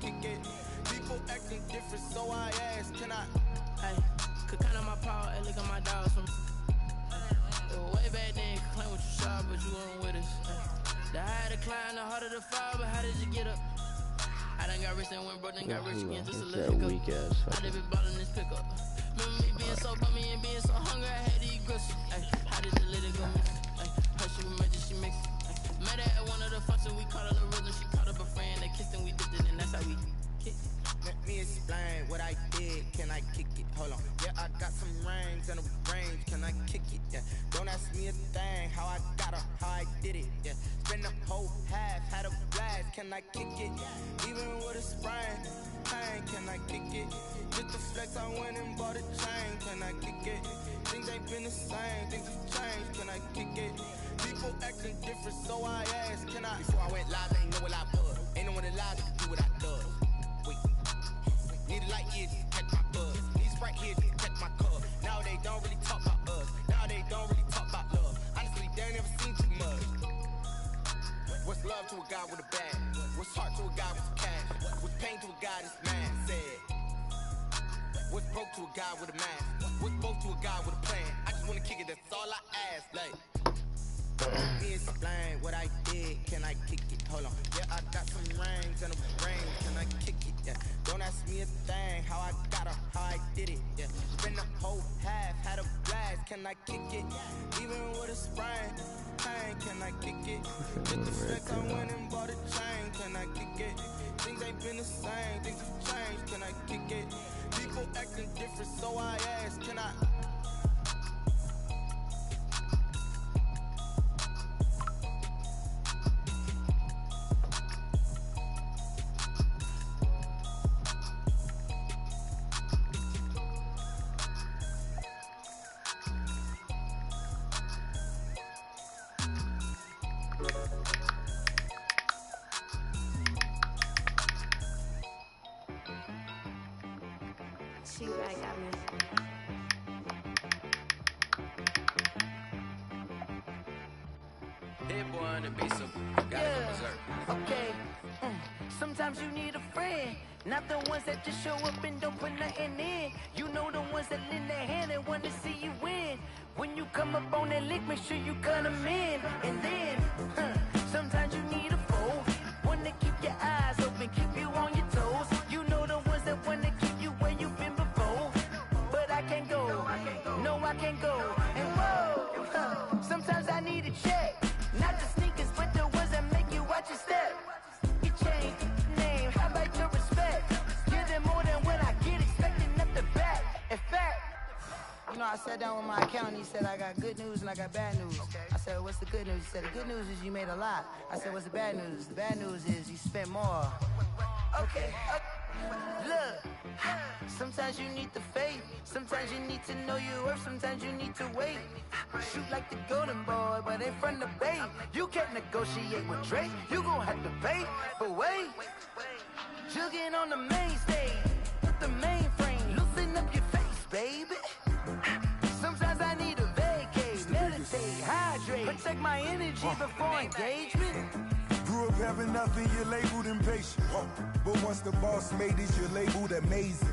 kick it? People acting different, so I ask, can I? Hey, could count on my power, hey, look at my dogs from way back then, could claim what you saw, but you weren't with us. The higher the climb, the harder the fall, but how did you get up? I done got rich and went broke, then got rich again, just a little hiccup. I did be ballin' this pickup. Remember me being so bummy and being so hungry, I had to eat gristle. Ay, how did the lady go missing? Her she magic, she mixed. Met her at one of the functions, we caught her the rhythm. She caught up a friend, they kissed and we dipped it, and that's how we kicked. Let me explain what I did, can I kick it? Hold on, yeah, I got some rings and a range, can I kick it? Yeah, don't ask me a thing, how I got her, how I did it. Yeah, spend the whole half, had a blast, can I kick it? Even with a sprain, pain, can I kick it? With the flex, I went and bought a chain, can I kick it? Things ain't been the same, things have changed, can I kick it? People acting different, so I asked, can I? Before I went live, ain't know what I was. Ain't no one alive that can do what I do. Wait. Need a light here to catch my buzz. Need Sprite here to catch my cup. Now they don't really talk about us. Now they don't really talk about love. Honestly, they ain't never seen too much. What's love to a guy with a bag? What's heart to a guy with cash? What's pain to a guy that's mad? Said. What's broke to a guy with a mask? What's both to a guy with a plan? I just wanna kick it, that's all I ask. Like, let me explain what I did, can I kick it? Hold on, yeah, I got some rings and a range, can I kick it? Yeah, don't ask me a thing, how I got her, how I did it. Yeah, spend the whole half, had a blast, can I kick it? Even with a sprain, pain, can I kick it? With the flex, I went and bought a chain, can I kick it? Things ain't been the same, things have changed, can I kick it? People acting different, so I ask, can I? She back at me. Dead boy on the beat, so gotta go berserk. Okay. Sometimes you need a friend, not the ones that just show up and don't put nothing in. You know the ones that lend their hand and want to see you win. When you come up on that lick, make sure you cut them in. And then, sometimes you need a foe, one to keep your eyes open, keep you on your toes. You know the ones that want to keep you where you've been before. But I can't go, no I can't go. And whoa, sometimes I need a check, not the sneakers, but the ones that make you watch your step. You change name, how about your respect? Give them more than what I get, expecting at the back. In fact, you know, I sat down with my accountant, he said I got good news and I got bad news. I said, what's the good news? He said, the good news is you made a lot. I said, what's the bad news? The bad news is you spent more. Okay, look, sometimes you need the faith, sometimes you need to know your worth, sometimes you need to wait. Shoot like the golden boy, but in front of the bay. You can't negotiate with Drake, you gon' have to pay. But wait, jugging on the main stage, with the mainframe, loosen up your face, baby. Sometimes I need a vacate, meditate, hydrate, protect my energy before engagement. Grew up having nothing, you're labeled impatient. But once the boss made it, you're labeled amazing.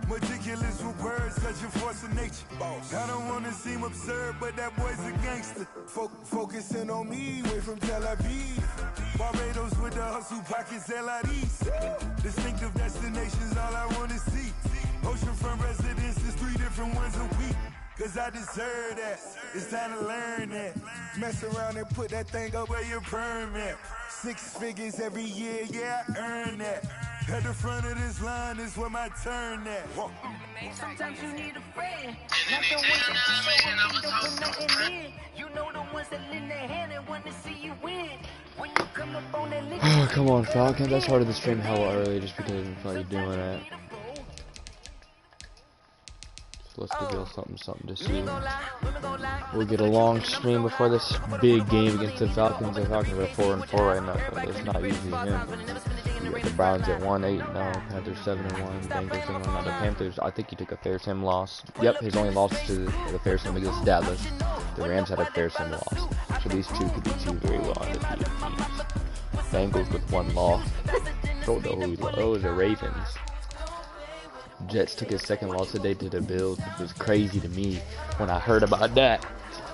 Meticulous with words, such a force of nature. I don't wanna seem absurd, but that boy's a gangster. Focusing on me, way from Tel Aviv. Barbados with the hustle pockets, LIDs. Distinctive destinations, all I wanna see. Oceanfront residences, 3 different ones a week. Cause I deserve that, it's time to learn that. Mess around and put that thing up where your permit. 6 figures every year, yeah, I earn that. At the front of this line is where my turn at. Sometimes you need a friend, not the ones that show up and don't put nothing in. You know the ones that lend their hand and want to see you win. When you come up on that list, Oh, come on, Falcons. I started the stream hella early just because I didn't feel like doing it. So let's give something to see. We'll get a long stream before this big game against the Falcons. The Falcons are 4-4 right now, but it's not usually him. You got the Browns at 1-8 now, Panthers 7-1, Bengals 7-1. Now the Panthers, I think he took a fair sim loss. Yep, his only loss to the fair sim against Dallas. The Rams had a fair sim loss. So these two could be 2 very well undefeated teams. Bengals with 1 loss. don't know who he lost. Oh, it was the Ravens. Jets took his second loss today to the Bills, which was crazy to me when I heard about that.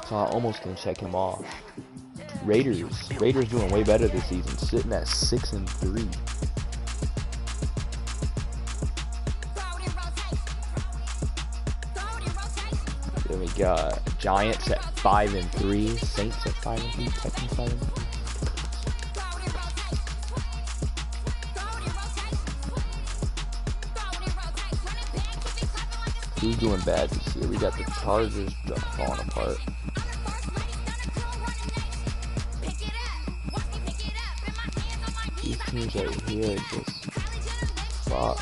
So I almost can check him off. Raiders doing way better this season, sitting at 6-3. Then we got Giants at 5-3, Saints at 5-3, Texans 5-3. Who's doing bad this year? We got the Chargers falling apart. These teams right here just fuck.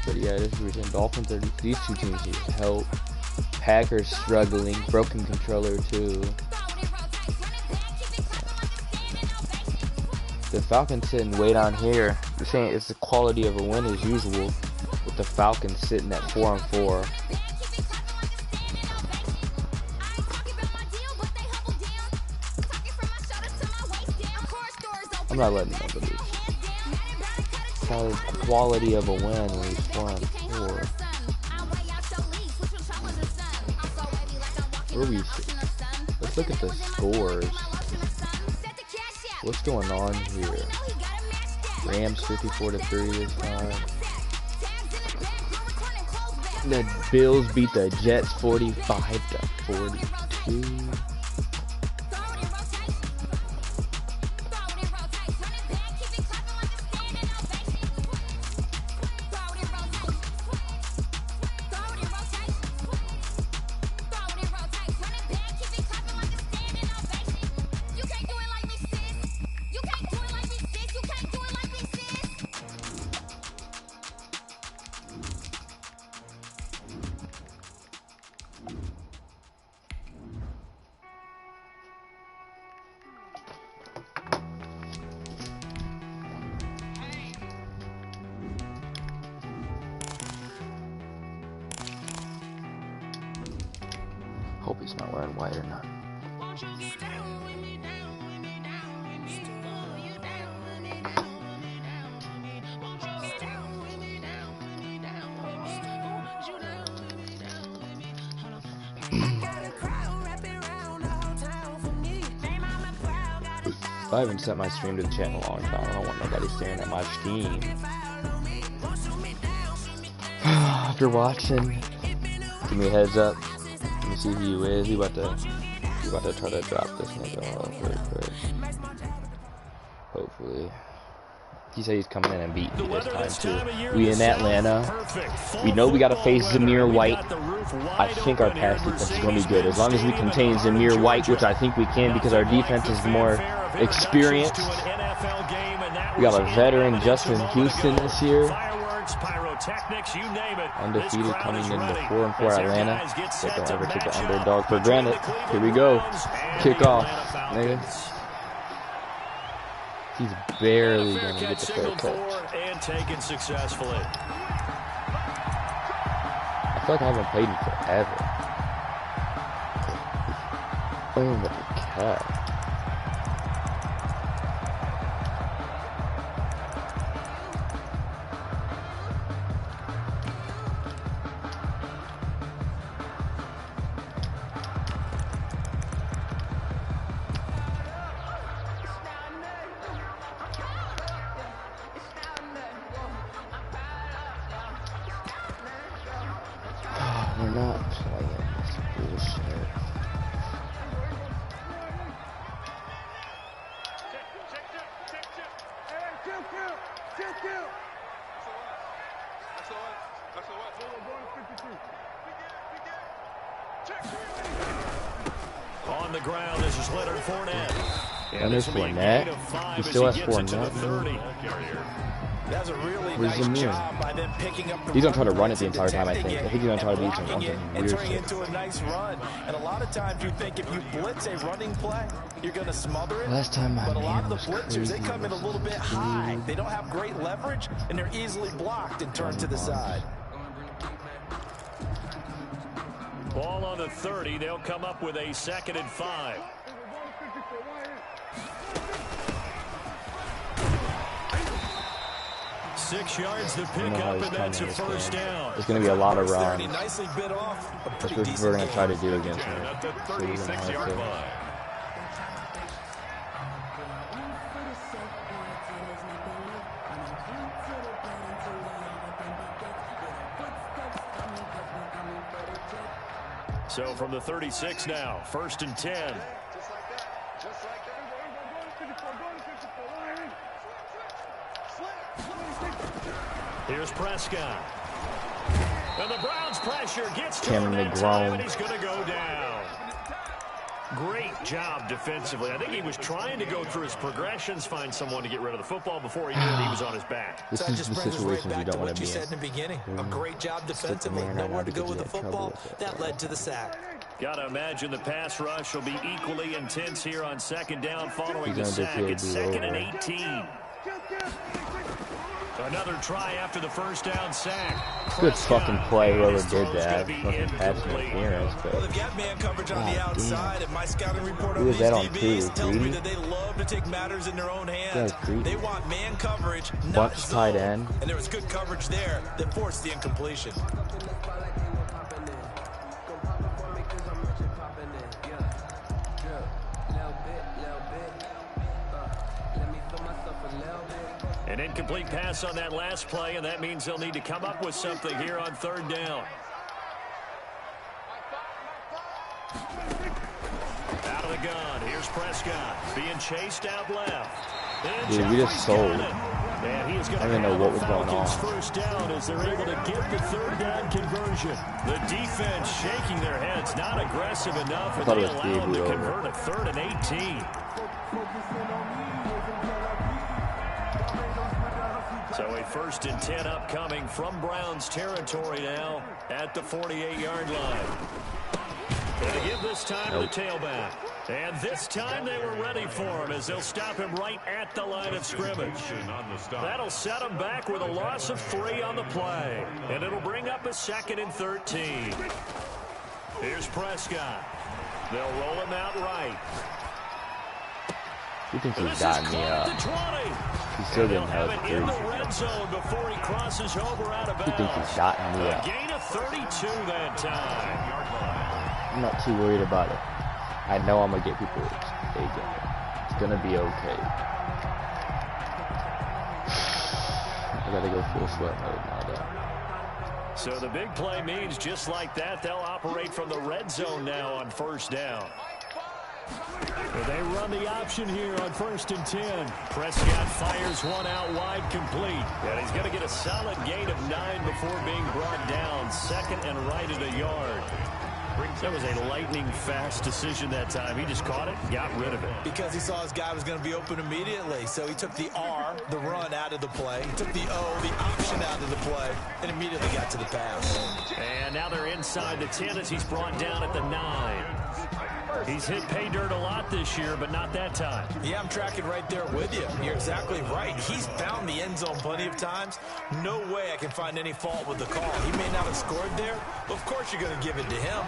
But yeah, this weekend, Dolphins are, these two teams need help. Packers struggling, broken controller too. The Falcons sitting way down here. You're saying it's the quality of a win as usual, with the Falcons sitting at 4-4. I'm not letting nobody lose. Quality of a win when he's 4-4. Where are we? Let's look at the scores. What's going on here? Rams 54-3 this time. The Bills beat the Jets 45-42. Hope he's not wearing white or not. I haven't sent my stream to the channel in a long time. I don't want nobody staring at my stream. If you're watching, give me a heads up. Let me see who you is. You about to try to drop this nigga off real quick. Hopefully. He said he's coming in and beating me this time too. We in Atlanta. We know we gotta face Zamir White. I think our pass defense is gonna be good. As long as we contain Zamir White, which I think we can because our defense is more experienced. We got a veteran, Justin Houston, this year. Undefeated coming into 4-4 Atlanta. So don't ever take the underdog for granted. Here we go. Kick off, nigga. He's barely gonna get the fair catch. And taken successfully. I feel like I haven't played him forever. Playing with the cat. We're not playing this bullshit. On the ground, this is Leonard Fournette. And there's Fournette. He still has Fournette. That's a really Where's nice Zamir? job by them picking up the He's gonna try to run run it the and entire time, I think. detecting I think he's gonna try to do some blocking it, and weird turning shit. it into a nice run. And a lot of times you think if you blitz a running play, you're going to smother it. Last time my but a lot of man the was blitzers, they crazy. come in a little bit high. They don't have great leverage, and they're easily blocked and turned to the side. Ball on the 30. They'll come up with a 2nd and 5. Six yards to pick up, and that's a first down. There's going to be a lot of runs. Nicely bit off. That's what we're going to try to do against him. At the 36-yard line. So from the 36 now, 1st and 10. Here's Prescott. And the Browns pressure gets to him in time, and he's going to go down. Great job defensively. I think he was trying to go through his progressions, find someone to get rid of the football. Before he knew it, he was on his back. This is the situations you don't want to be in the beginning. A great job defensively. Nowhere to go with the football. That led to the sack. Got to imagine the pass rush will be equally intense here on 2nd down following the sack. It's 2nd and 18. Another try after the first down sack. Good fucking play, whoever did that. Fucking pass interference, but Well, they've got man coverage on the outside, and my scouting report on who these is that on DBs two? tells me Greedy? that they love to take matters in their own hands. Yeah, Greedy. They want man coverage, not Bunch zone. tight end. And there was good coverage there that forced the incompletion. An incomplete pass on that last play, and that means they'll need to come up with something here on 3rd down. Out of the gun. Here's Prescott being chased out left. dude, we just sold. And he is going I to didn't know have what the was going Falcons on. first down as they're able to get the 3rd down conversion. The defense shaking their heads, not aggressive enough, and thought they it was allow them to Gabriel. convert a 3rd and 18. So a 1st and 10 upcoming from Browns territory now at the 48-yard line. And to give this time to the tailback. And this time they were ready for him as they'll stop him right at the line of scrimmage. That'll set him back with a loss of 3 on the play. And it'll bring up a 2nd and 13. Here's Prescott. They'll roll him out right. He thinks he's gotten me up. He still didn't have it. In the red zone before he crosses over out of bounds. He thinks he's gotten me up. A gain of 32 that time. I'm not too worried about it. I know I'm going to get people taken. It's going to be okay. I got to go full sweat mode now, though. So the big play means just like that, they'll operate from the red zone now on 1st down. Well, they run the option here on 1st and 10. Prescott fires one out wide, complete. And he's going to get a solid gain of 9 before being brought down. 2nd and right at a yard. That was a lightning-fast decision that time. He just caught it, got rid of it. Because he saw his guy was going to be open immediately. So he took the R, the run, out of the play. He took the O, the option, out of the play, and immediately got to the pass. And now they're inside the 10 as he's brought down at the 9. He's hit pay dirt a lot this year, but not that time. Yeah, I'm tracking right there with you. You're exactly right. He's found the end zone plenty of times. No way I can find any fault with the call. He may not have scored there, but of course you're going to give it to him.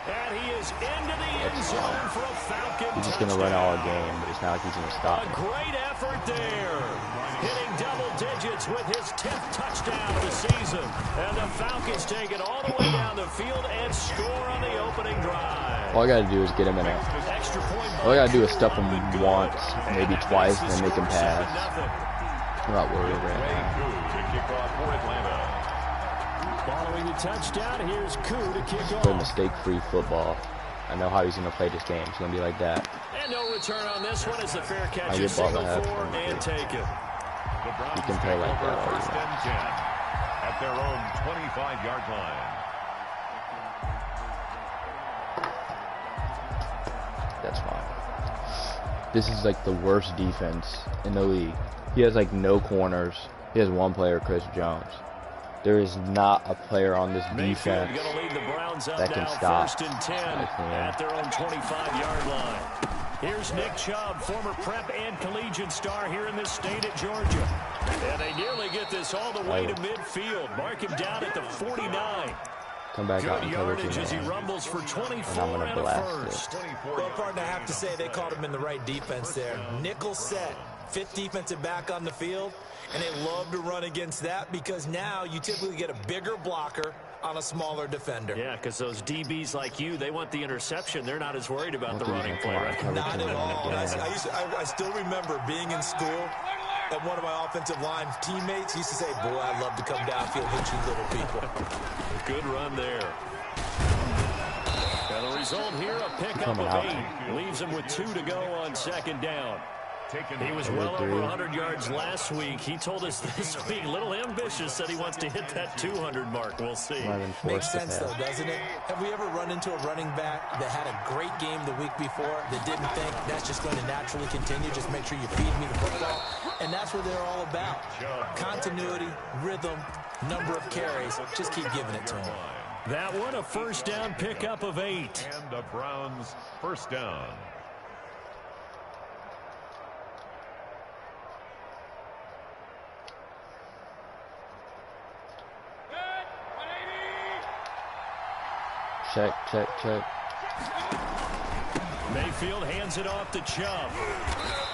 And he is into the end zone for a Falcon He's just going to run all game, but it's not like he's going to stop A me. great effort there. Hitting double digits with his 10th touchdown of the season. And the Falcons take it all the way down the field and score on the opening drive. All I got to do is get him in it. Extra point. All I got to do is stuff him once, maybe twice, and then make him pass. I'm not worried right now. Following the touchdown, here's Koo to kick Play off. mistake-free football. I know how he's going to play this game. It's going to be like that. And no return on this one as the fair catch I is get ball to single have for him. and take it. You can play like that all you want. At their own 25-yard line. That's fine. this is like the worst defense in the league. He has like no corners. He has one player, Chris Jones. There is not a player on this defense that can stop. First and 10 at their own 25-yard line. Here's Nick Chubb, former prep and collegiate star here in this state at Georgia. And they nearly get this all the way to midfield. Mark him down at the 49. Come back out and cover yardage as he rumbles for 24 and a first. Well, partner, I have to say they called him in the right defense there. Nickel set, fifth defensive back on the field, and they love to run against that because now you typically get a bigger blocker on a smaller defender. Yeah, because those DBs like you, they want the interception. They're not as worried about the running play. Right? Not at all. I still remember being in school, and one of my offensive line teammates used to say, boy, I love to come downfield, hit you little people. Good run there. And the result here, a pickup of 8. Leaves him with 2 to go on second down. He was well over 100 yards last week. He told us this week, a little ambitious, said he wants to hit that 200 mark. We'll see. Makes sense, though, doesn't it? Have we ever run into a running back that had a great game the week before that didn't think that's just going to naturally continue? Just make sure you feed me the football. And that's what they're all about. Continuity, rhythm, number of carries. Just keep giving it to him. That one, a first down pickup of 8. And the Browns first down. Check, check, check. Mayfield hands it off to Chubb.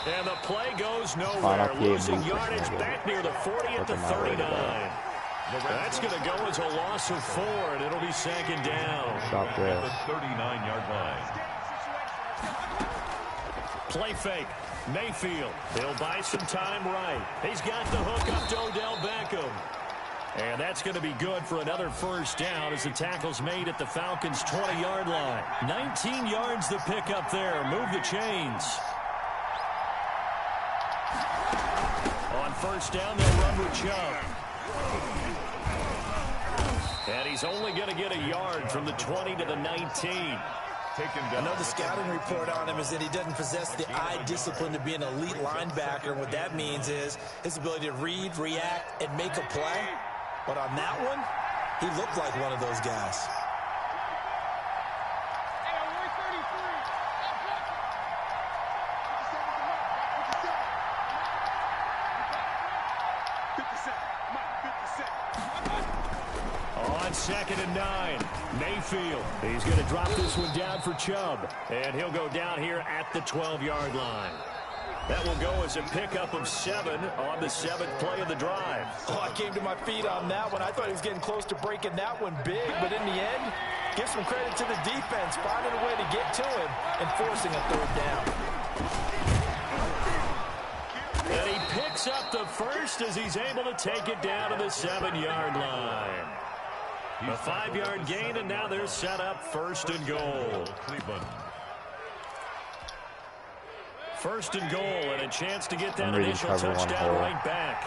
And the play goes nowhere. Losing yardage back near the 40 at the 39. That's going to go as a loss of 4, and it'll be second down. Stop there. The 39-yard line. Play fake. Mayfield. He'll buy some time right. He's got the hook up to Odell Beckham. And that's going to be good for another first down as the tackle's made at the Falcons' 20-yard line. 19 yards the pickup there. Move the chains. On first down, they'll run with Chubb. And he's only going to get a yard from the 20 to the 19. Another scouting report on him is that he doesn't possess the eye discipline to be an elite linebacker. What that means is his ability to read, react, and make a play. But on that one, he looked like one of those guys. On second and 9, Mayfield. He's going to drop this one down for Chubb. And he'll go down here at the 12-yard line. That will go as a pickup of 7 on the 7th play of the drive. Oh, I came to my feet on that one. I thought he was getting close to breaking that one big, but in the end, give some credit to the defense, finding a way to get to him and forcing a third down. And he picks up the first as he's able to take it down to the 7-yard line. A 5-yard gain, and now they're set up first and goal. Cleveland. First and goal, and a chance to get that initial touchdown right back.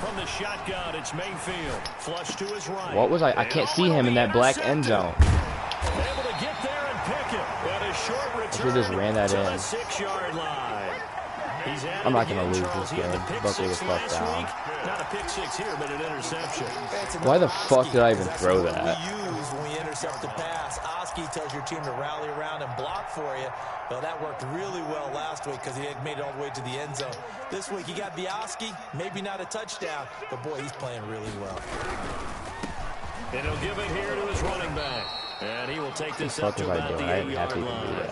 From the shotgun, it's Mayfield. Flush to his right. What was I can't see him in that black end zone. Able to get there and pick it. And a short return just ran that to in. the 6-yard line. I'm not going to lose this game. Buckley was left down. Not a pick 6 here, but an interception. Why the fuck did I even throw that? We use when we intercept the pass. Oski tells your team to rally around and block for you. Well, that worked really well last week because he had made it all the way to the end zone. This week, he got the Oski, maybe not a touchdown, but boy, he's playing really well. And he'll give it here to his running back. And he will take this up to about the 8-yard line.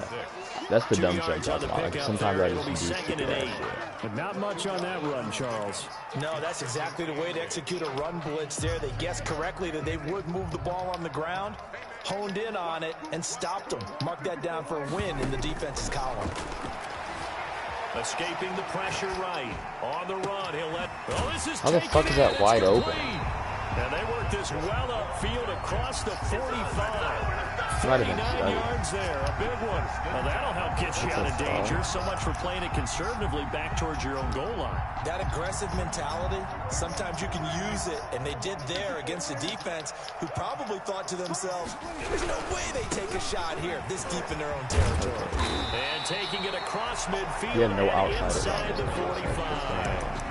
That's the dumb shit I'm talking about. Like, sometimes I just do stupid ass shit. But not much on that run, Charles. No, that's exactly the way to execute a run blitz there. They guessed correctly that they would move the ball on the ground, honed in on it, and stopped them. Mark that down for a win in the defense's column. Escaping the pressure right. On the run, he'll let... Oh, this is how the fuck is that wide open? And they work this well upfield across the 45. Might have been 39 yards there, a big one. Well, that'll help get you out of danger. So much for playing it conservatively back towards your own goal line. That aggressive mentality, sometimes you can use it, and they did there against a defense who probably thought to themselves, there's no way they take a shot here this deep in their own territory. And taking it across midfield. You have no outside inside the 45.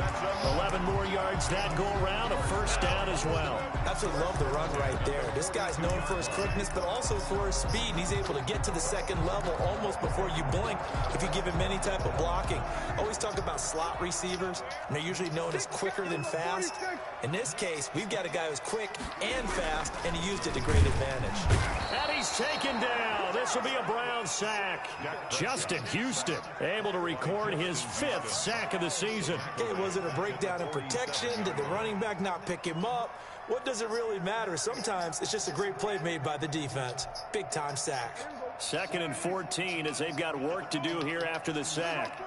11 more yards that go around, a first down as well. Absolutely love the run right there. This guy's known for his quickness, but also for his speed. And he's able to get to the second level almost before you blink if you give him any type of blocking. Always talk about slot receivers, and they're usually known as quicker than fast. In this case, we've got a guy who's quick and fast, and he used it to great advantage. And he's taken down. This will be a Brown sack. Justin Houston able to record his 5th sack of the season. Okay, was it a breakdown in protection? Did the running back not pick him up? What does it really matter? Sometimes it's just a great play made by the defense. Big-time sack. 2nd and 14 as they've got work to do here after the sack.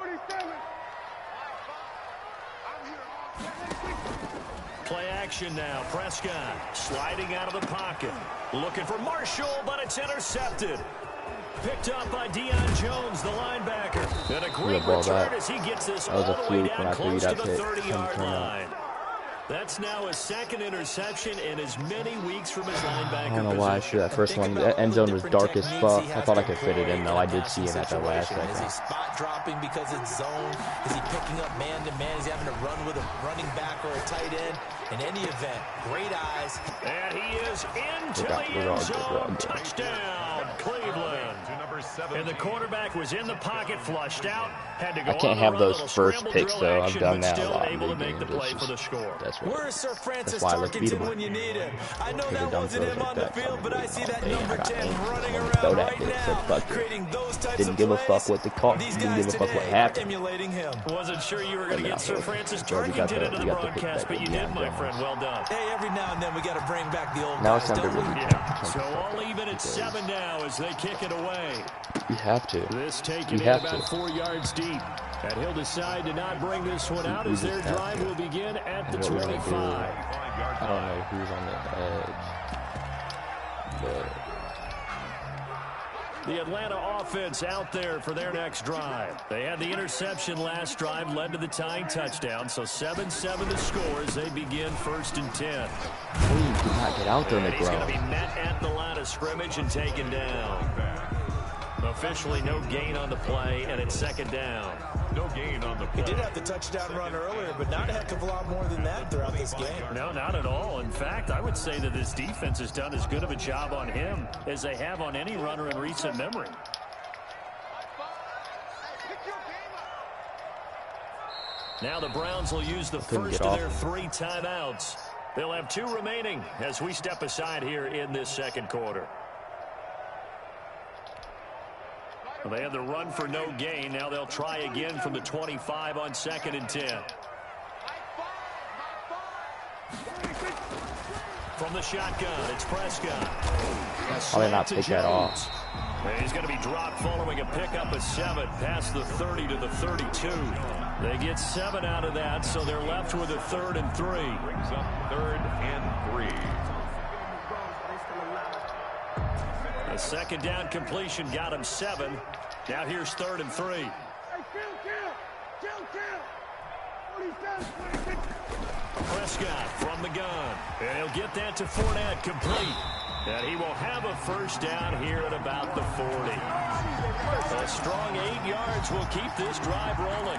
Play action now. Prescott sliding out of the pocket. Looking for Marshall, but it's intercepted. Picked up by Deion Jones, the linebacker. And a great return as he gets this all the way down close to the 30-yard line. That's now his 2nd interception in as many weeks from his linebacker. I don't know why I threw that first one. The end zone was dark as fuck. I thought I could fit it in, though. I did see it at the last second. Is he spot dropping because it's zone? Is he picking up man-to-man? Is he having to run with a running back or a tight end? In any event, great eyes. And he is into the end zone. Touchdown, Cleveland. And the quarterback was in the pocket, flushed out. Had to go. I can't have those first picks, though. I've done that a lot. Able to make the play for the score. Where's Sir Francis Tarkenton when you need him? I know that wasn't him on the field, but I see that number 10 running around right now, creating those types of plays. Didn't give a fuck what the call. Didn't give a fuck what happened. Emulating him. Wasn't sure you were going to get Sir Francis Tarkenton into the broadcast, but you did, my friend. Well done. Hey, every now and then we got to bring back the old now guys, it's time to don't we? So all even at 7 now as they kick it away. You have to. This taking it about 4 yards deep. And he'll decide to not bring this one out as their drive will begin at the 25. I don't know who's on the edge. But the Atlanta offense out there for their next drive. They had the interception last drive, led to the tying touchdown. So 7-7 to score as they begin 1st and 10. Please do not get out there, McGraw. He's going to be met at the line of scrimmage and taken down. Officially no gain on the play, and it's 2nd down. No gain on the play. He did have the touchdown run earlier, but not a heck of a lot more than that throughout this game. No, not at all. In fact, I would say that this defense has done as good of a job on him as they have on any runner in recent memory. Now the Browns will use the first of their 3 timeouts. They'll have 2 remaining as we step aside here in this 2nd quarter. They had the run for no gain. Now they'll try again from the 25 on 2nd and 10. From the shotgun, it's Prescott. How did not take that off? And he's going to be dropped following a pickup of 7 past the 30 to the 32. They get 7 out of that, so they're left with a 3rd and 3. Brings up 3rd and 3. A 2nd down completion got him 7. Now here's 3rd and 3. Prescott from the gun. And he'll get that to Fournette complete. And he will have a 1st down here at about the 40. A strong 8 yards will keep this drive rolling.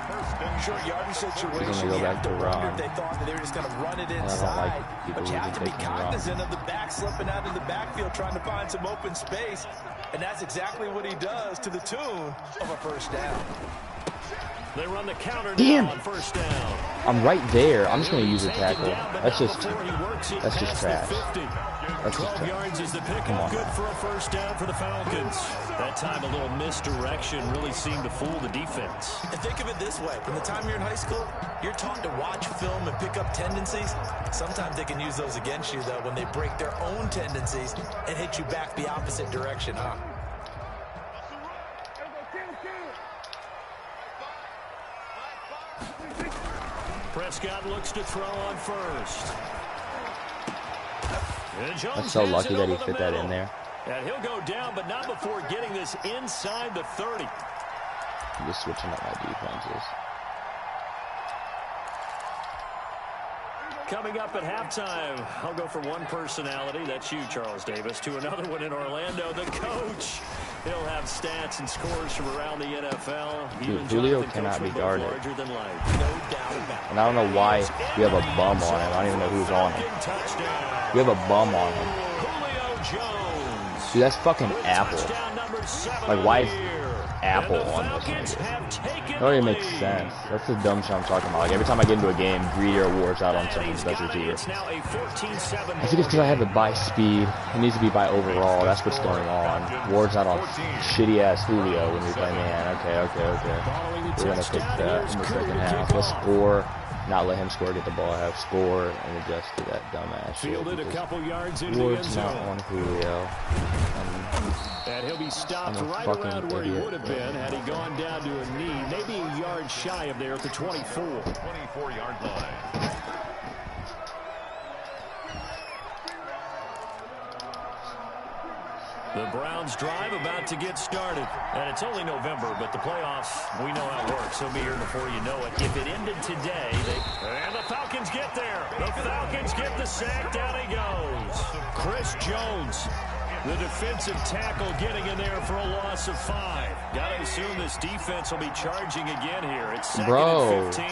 Short yardage situation. You have to wonder if they thought that they were just going to run it inside. But you have to be cognizant of the back slipping out in the backfield trying to find some open space. And that's exactly what he does to the tune of a 1st down. They run the counter now on 1st down. I'm right there. I'm just going to use a tackle. That's just trash. 12 yards is the pickup. Good for a 1st down for the Falcons. That time a little misdirection really seemed to fool the defense. And think of it this way. From the time you're in high school, you're taught to watch film and pick up tendencies. Sometimes they can use those against you, though, when they break their own tendencies and hit you back the opposite direction, huh? Prescott looks to throw on 1st. That's so lucky that he fit that in there. And he'll go down, but not before getting this inside the 30. I'm just switching up my defenses. Coming up at halftime, I'll go from one personality, that's you, Charles Davis, to another one in Orlando, the coach. He'll have stats and scores from around the NFL. Dude, Julio cannot be guarded. Larger than life. No doubt about it. And I don't know why we have a bum on him. I don't even know who's on him. We have a bum on him. Julio Jones. Dude, that's fucking Apple. Like, why is Apple on this nigga? That don't even make sense. That's the dumb shit I'm talking about. Like, every time I get into a game, Greedy or Ward's out on something special here. I think it's because I have to buy speed. It needs to be by overall. That's what's going on. Ward's out on shitty-ass Julio when we play man. Okay. We're going to fix that in the second half. Let's score. Not let him score, get the ball, have score, and adjust to that dumbass shit. Fielded a couple yards into Ward's the end not zone. on Julio. And he'll be stopped right around where he would have been had he gone down to a knee, maybe a yard shy of there at the 24. 24-yard line. The Browns drive about to get started. And it's only November, but the playoffs, we know how it works. They'll be here before you know it. If it ended today, and the Falcons get there. The Falcons get the sack. Down he goes. Chris Jones, the defensive tackle, getting in there for a loss of 5. Got to assume this defense will be charging again here. It's second and 15.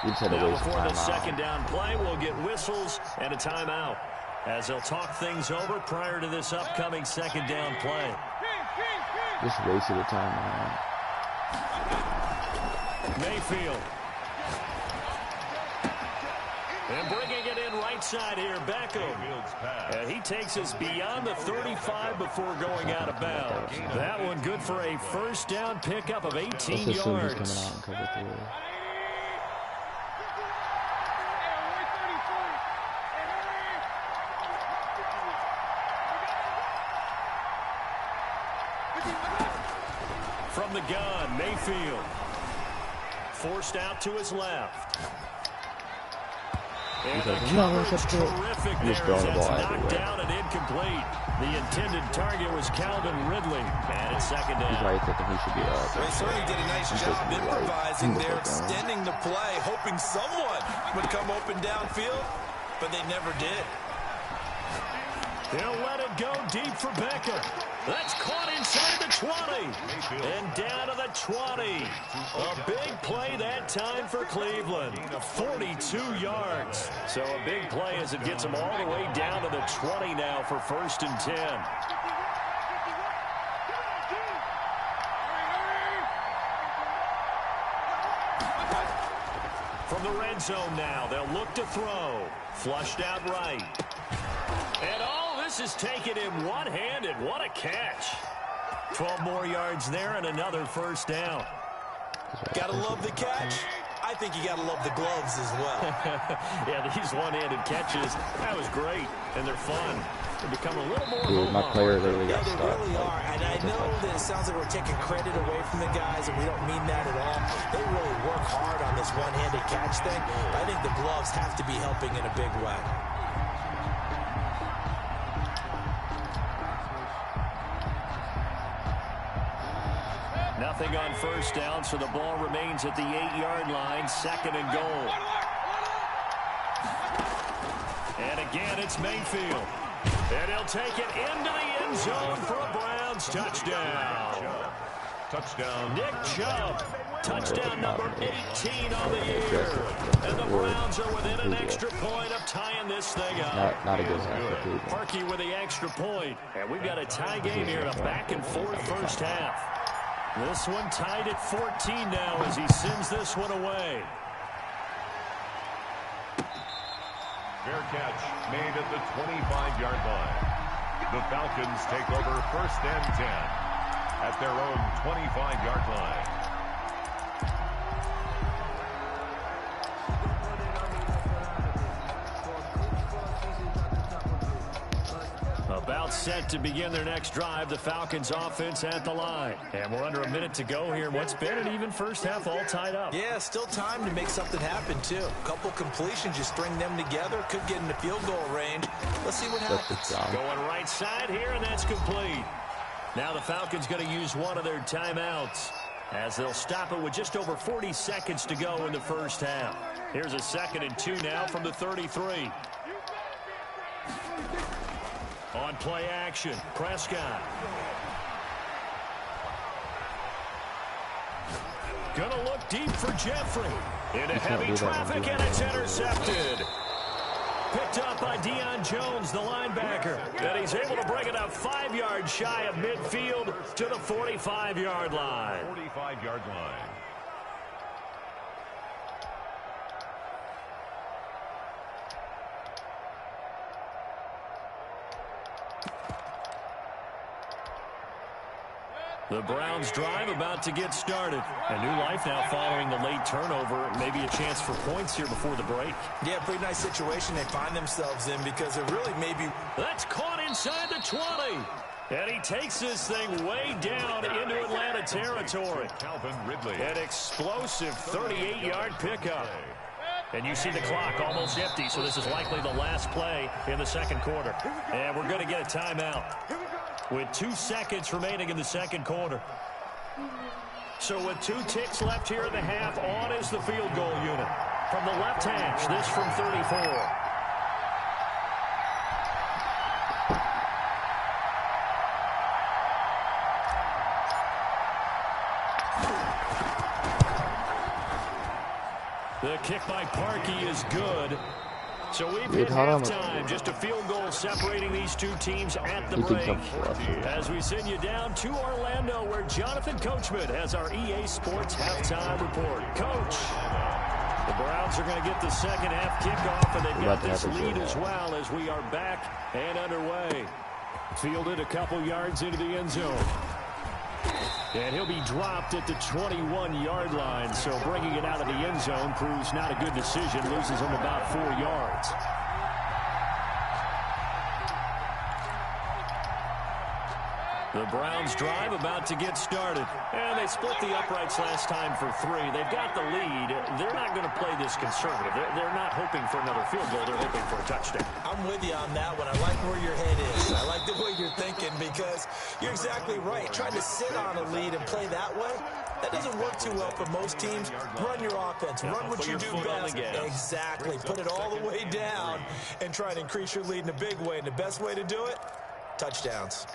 You just had to waste Before the time second down play, we'll get whistles and a timeout, as they'll talk things over prior to this upcoming second down play. Just wasted a timeout. Mayfield. And bringing it in right side here, Beckham. And he takes us beyond the 35 before going out of bounds. That one good for a first down pickup of 18 Let's assume he's yards. coming out and cover 3. From the gun, Mayfield. Forced out to his left. And the coverage terrific there as that's knocked down and incomplete. The intended target was Calvin Ridley. And it's second down. He's right, thinking he should be up. They certainly did a nice job improvising there, extending the play, hoping someone would come open downfield, but they never did. They'll let it go deep for Beckham. That's caught inside the 20. And down to the 20. A big play that time for Cleveland. 42 yards. So a big play as it gets them all the way down to the 20 now for 1st and 10. From the red zone now, they'll look to throw. Flushed out right. And all this is taken in one-handed. What a catch. 12 more yards there and another first down. Gotta love the catch. I think you gotta love the gloves as well. Yeah, these one-handed catches, that was great. And they're fun. They become a little more Dude, my player literally got They stuck. really are, and I know that it sounds like we're taking credit away from the guys, and we don't mean that at all. They really work hard on this one-handed catch thing. I think the gloves have to be helping in a big way. Nothing on first down, so the ball remains at the 8-yard line, 2nd and goal. And again, it's Mayfield. And he'll take it into the end zone for a Browns touchdown. Touchdown. Nick Chubb, touchdown number 18 on the year. And the Browns are within an extra point of tying this thing up. Not a good half. Parkey with the extra point. And we've got a tie game here, a back-and-forth first half. This one tied at 14 now as he sends this one away. Fair catch made at the 25-yard line. The Falcons take over 1st and 10 at their own 25-yard line. About set to begin their next drive. The Falcons offense at the line. And we're under a minute to go here in what's been an even first half, all tied up. Yeah, still time to make something happen, too. A couple completions, you string them together, could get into field goal range. Let's see what happens. Going right side here, and that's complete. Now the Falcons going to use one of their timeouts, as they'll stop it with just over 40 seconds to go in the first half. Here's a 2nd and 2 now from the 33. On play action, Prescott. Gonna look deep for Jeffrey. Into heavy traffic, and it's intercepted. Picked up by Deion Jones, the linebacker. And he's able to bring it up 5 yards shy of midfield to the 45-yard line. 45-yard line. The Browns drive about to get started. A new life now following the late turnover. Maybe a chance for points here before the break. Yeah, pretty nice situation they find themselves in, because it really may be... That's caught inside the 20. And he takes this thing way down into Atlanta territory. An explosive 38-yard pickup. And you see the clock almost empty, so this is likely the last play in the second quarter. And we're going to get a timeout with 2 seconds remaining in the second quarter. So with 2 ticks left here in the half, on is the field goal unit. From the left hash, this from 34. The kick by Parkey is good. So we've hit halftime, just a field goal separating these two teams at the break. As we send you down to Orlando, where Jonathan Coachman has our EA Sports halftime report. Coach, the Browns are going to get the second half kickoff, and they've got this lead as well as we are back and underway. Fielded a couple yards into the end zone. And he'll be dropped at the 21-yard line, so bringing it out of the end zone proves not a good decision, loses him about 4 yards. The Browns drive about to get started. And they split the uprights last time for 3. They've got the lead. They're not going to play this conservative. They're not hoping for another field goal. They're hoping for a touchdown. I'm with you on that one. I like where your head is. I like the way you're thinking, because you're exactly right. Trying to sit on a lead and play that way, that doesn't work too well for most teams. Run your offense. Run what you do best. Exactly. Put it all the way down and try to increase your lead in a big way. And the best way to do it, touchdowns.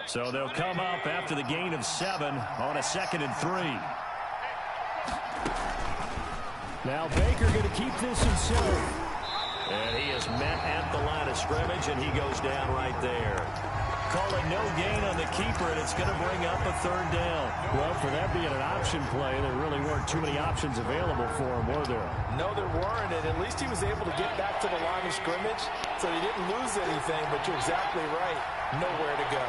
So they'll come up after the gain of 7 on a 2nd and 3. Now Baker going to keep this himself. And he is met at the line of scrimmage, and he goes down right there. Call it no gain on the keeper, and it's going to bring up a 3rd down. Well, for that being an option play, there really weren't too many options available for him, were there? No, there weren't, and at least he was able to get back to the line of scrimmage, so he didn't lose anything, but you're exactly right. Nowhere to go.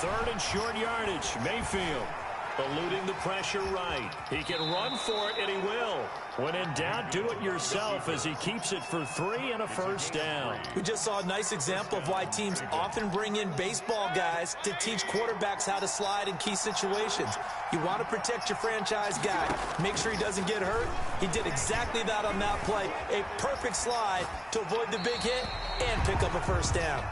3rd and short yardage. Mayfield eluding the pressure right. He can run for it, and he will. When in doubt, do it yourself, as he keeps it for 3 and a 1st down. We just saw a nice example of why teams often bring in baseball guys to teach quarterbacks how to slide in key situations. You want to protect your franchise guy. Make sure he doesn't get hurt. He did exactly that on that play. A perfect slide to avoid the big hit and pick up a 1st down.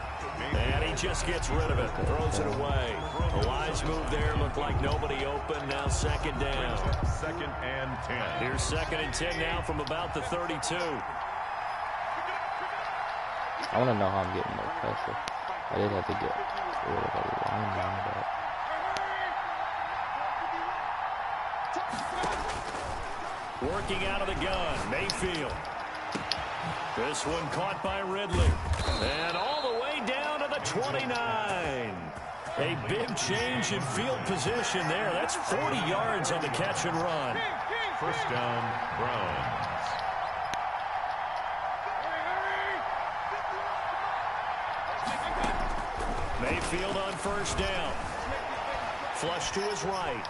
And he just gets rid of it, throws it away. The wise move there, looked like nobody open. Now 2nd down. 2nd and 10. Here's 2nd and 10 now from about the 32. I want to know how I'm getting more pressure. I did have to get rid of a lineman, but... Working out of the gun, Mayfield. This one caught by Ridley. And all the way down to the 29. A big change in field position there. That's 40 yards on the catch and run. 1st down, Browns. Mayfield on 1st down. Flush to his right.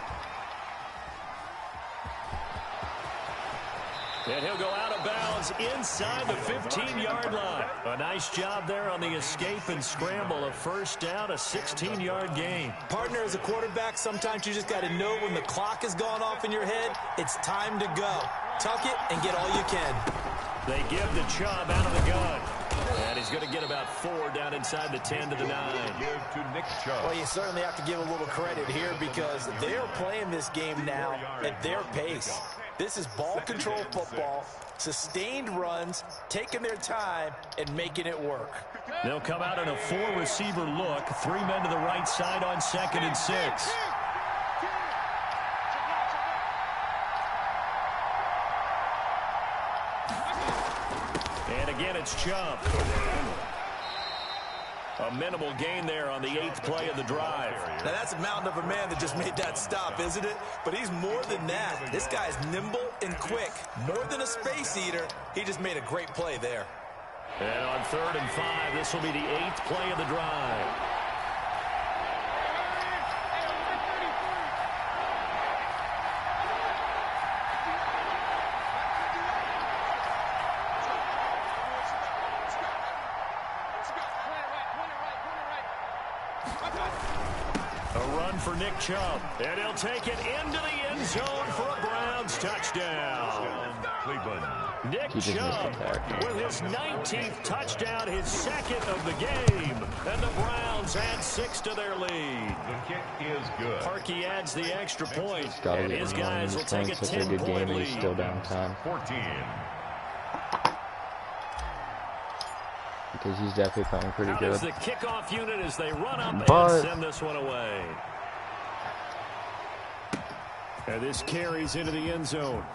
And he'll go out of bounds inside the 15-yard line. A nice job there on the escape and scramble. A first down, a 16-yard gain. Partner, as a quarterback, sometimes you just got to know when the clock has gone off in your head, it's time to go. Tuck it and get all you can. They give the Chubb out of the gun. And he's going to get about 4 down inside the 10 to the 9. Give to Nick Chubb. Well, you certainly have to give a little credit here because they're playing this game now at their pace. This is ball control football, sustained runs, taking their time, and making it work. They'll come out in a 4-receiver look. 3 men to the right side on 2nd and 6. And again, it's Chubb. A minimal gain there on the 8th play of the drive. Now, that's a mountain of a man that just made that stop, isn't it? But he's more than that. This guy's nimble and quick. More than a space eater, he just made a great play there. And on 3rd and 5, this will be the 8th play of the drive. A run for Nick Chubb, and he'll take it into the end zone for a Browns touchdown. Cleveland. Nick Chubb with his 19th touchdown, his 2nd of the game, and the Browns add 6 to their lead. The kick is good. Parkey adds the extra point, Gotta and get his him on. guys will He's take playing a such a good game 10-point and he's still lead. down time. 14. Because he's definitely playing pretty Out good. is the kickoff unit as they run up But and send this one away. And this carries into the end zone.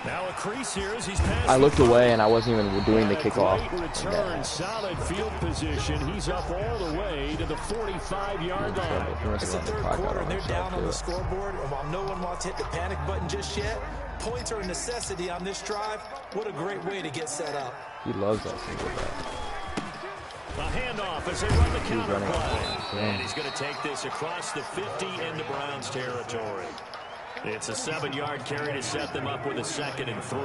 Now a crease here as he's passing. I looked away and I wasn't even doing the kickoff. Great return, solid field position. He's up all the way to the 45-yard line. It's the 3rd quarter and they're down on the scoreboard. And while no one wants to hit the panic button just yet, points are a necessity on this drive. What a great way to get set up. He loves that single back. A handoff as they run the counter play. And he's going to take this across the 50 into Browns territory. It's a 7-yard carry to set them up with a 2nd and 3.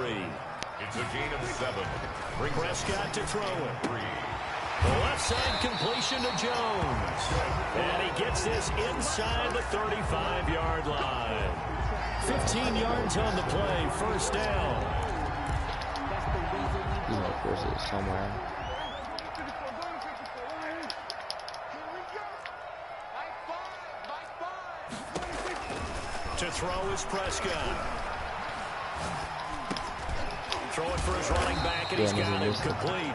It's a gain of 7. Bring Prescott to throw it. The left side completion to Jones. And he gets this inside the 35-yard line. 15 yards on the play, first down. You know, of course, it's somewhere. To throw is Prescott. Throwing for his running back, and he's got him complete.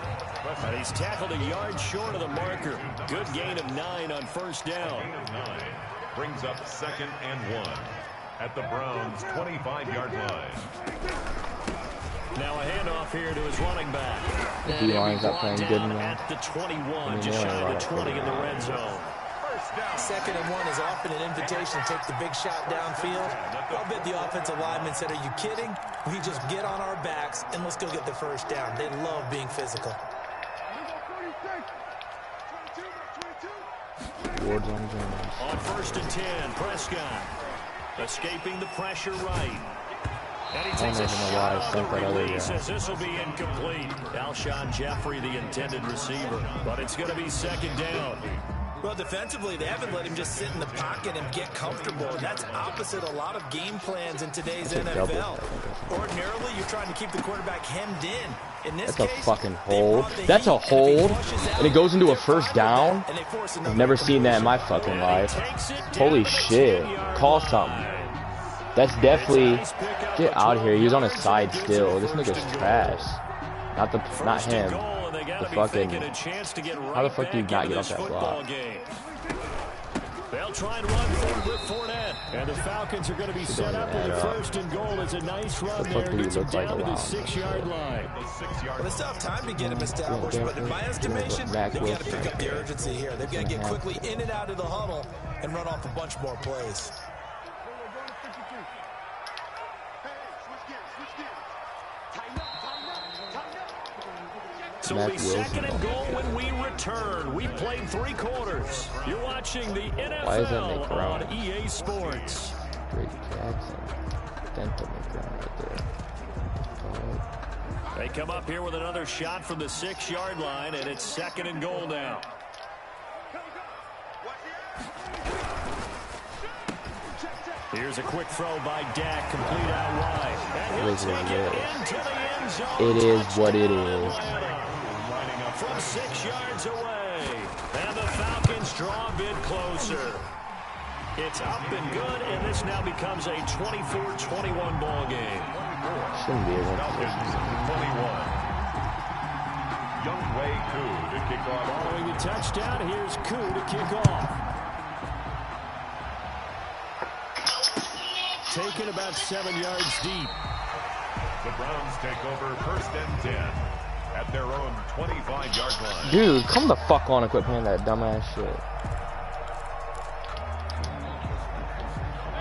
And he's tackled a yard short of the marker. Good gain of 9 on first down. Gain of 9 brings up 2nd and 1 at the Browns' 25-yard line. Now a handoff here to his running back. The D-line's not playing good enough. At the 21, just shy of the 20 in the red zone. 2nd and 1 is often an invitation to take the big shot downfield. I'll bet the offensive lineman said, are you kidding? We just get on our backs and let's go get the first down. They love being physical. Ward's on Jones. On 1st and 10, Prescott escaping the pressure right. And he takes a shot on the release as this will be incomplete. Alshon Jeffrey, the intended receiver. But it's going to be 2nd down. Well, defensively, they haven't let him just sit in the pocket and get comfortable. And that's opposite a lot of game plans in today's NFL. Ordinarily, you're trying to keep the quarterback hemmed in. In this That's case, a fucking hold. That's a hold. And it goes into a first down. I've never seen that in my fucking life. Holy shit. Call something. That's definitely... Get out of here. He was on his side still. This nigga's trash. Not him. The fucking... How the fuck do you not get off that block? They'll try and run for Fournette. And the Falcons are going to be set up with a 1st and goal. It's a nice run there. Gets him down to the 6-yard line. Well, it's tough time to get him established, but in my estimation, they've got to pick up the urgency here. They've got to get quickly in and out of the huddle and run off a bunch more plays. So it'll be 2nd and goal when we return. We played 3 quarters. You're watching the NFL on EA Sports. Drake Jackson. Stank on the ground right there. They come up here with another shot from the 6-yard line, and it's 2nd and goal now. Here's a quick throw by Dak, complete out wide. And he'll take it into the end zone. It is what it is. Lining up from 6 yards away. And the Falcons draw a bit closer. It's up and good, and this now becomes a 24-21 ball game. Shouldn't be able to. 21. Young Wei Koo to kick off. Following the touchdown, here's Koo to kick off. Taken about 7 yards deep. The Browns take over 1st and 10 at their own 25-yard line. Dude, come the fuck on and quit playing that dumbass shit.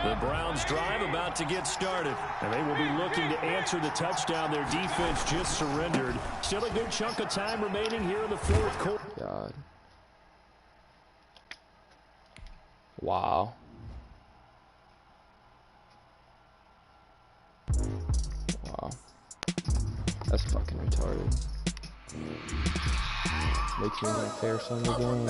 The Browns drive about to get started, and they will be looking to answer the touchdown their defense just surrendered. Still a good chunk of time remaining here in the 4th quarter. God. Wow. Wow. That's fucking retarded. Makes me want fair some of the game.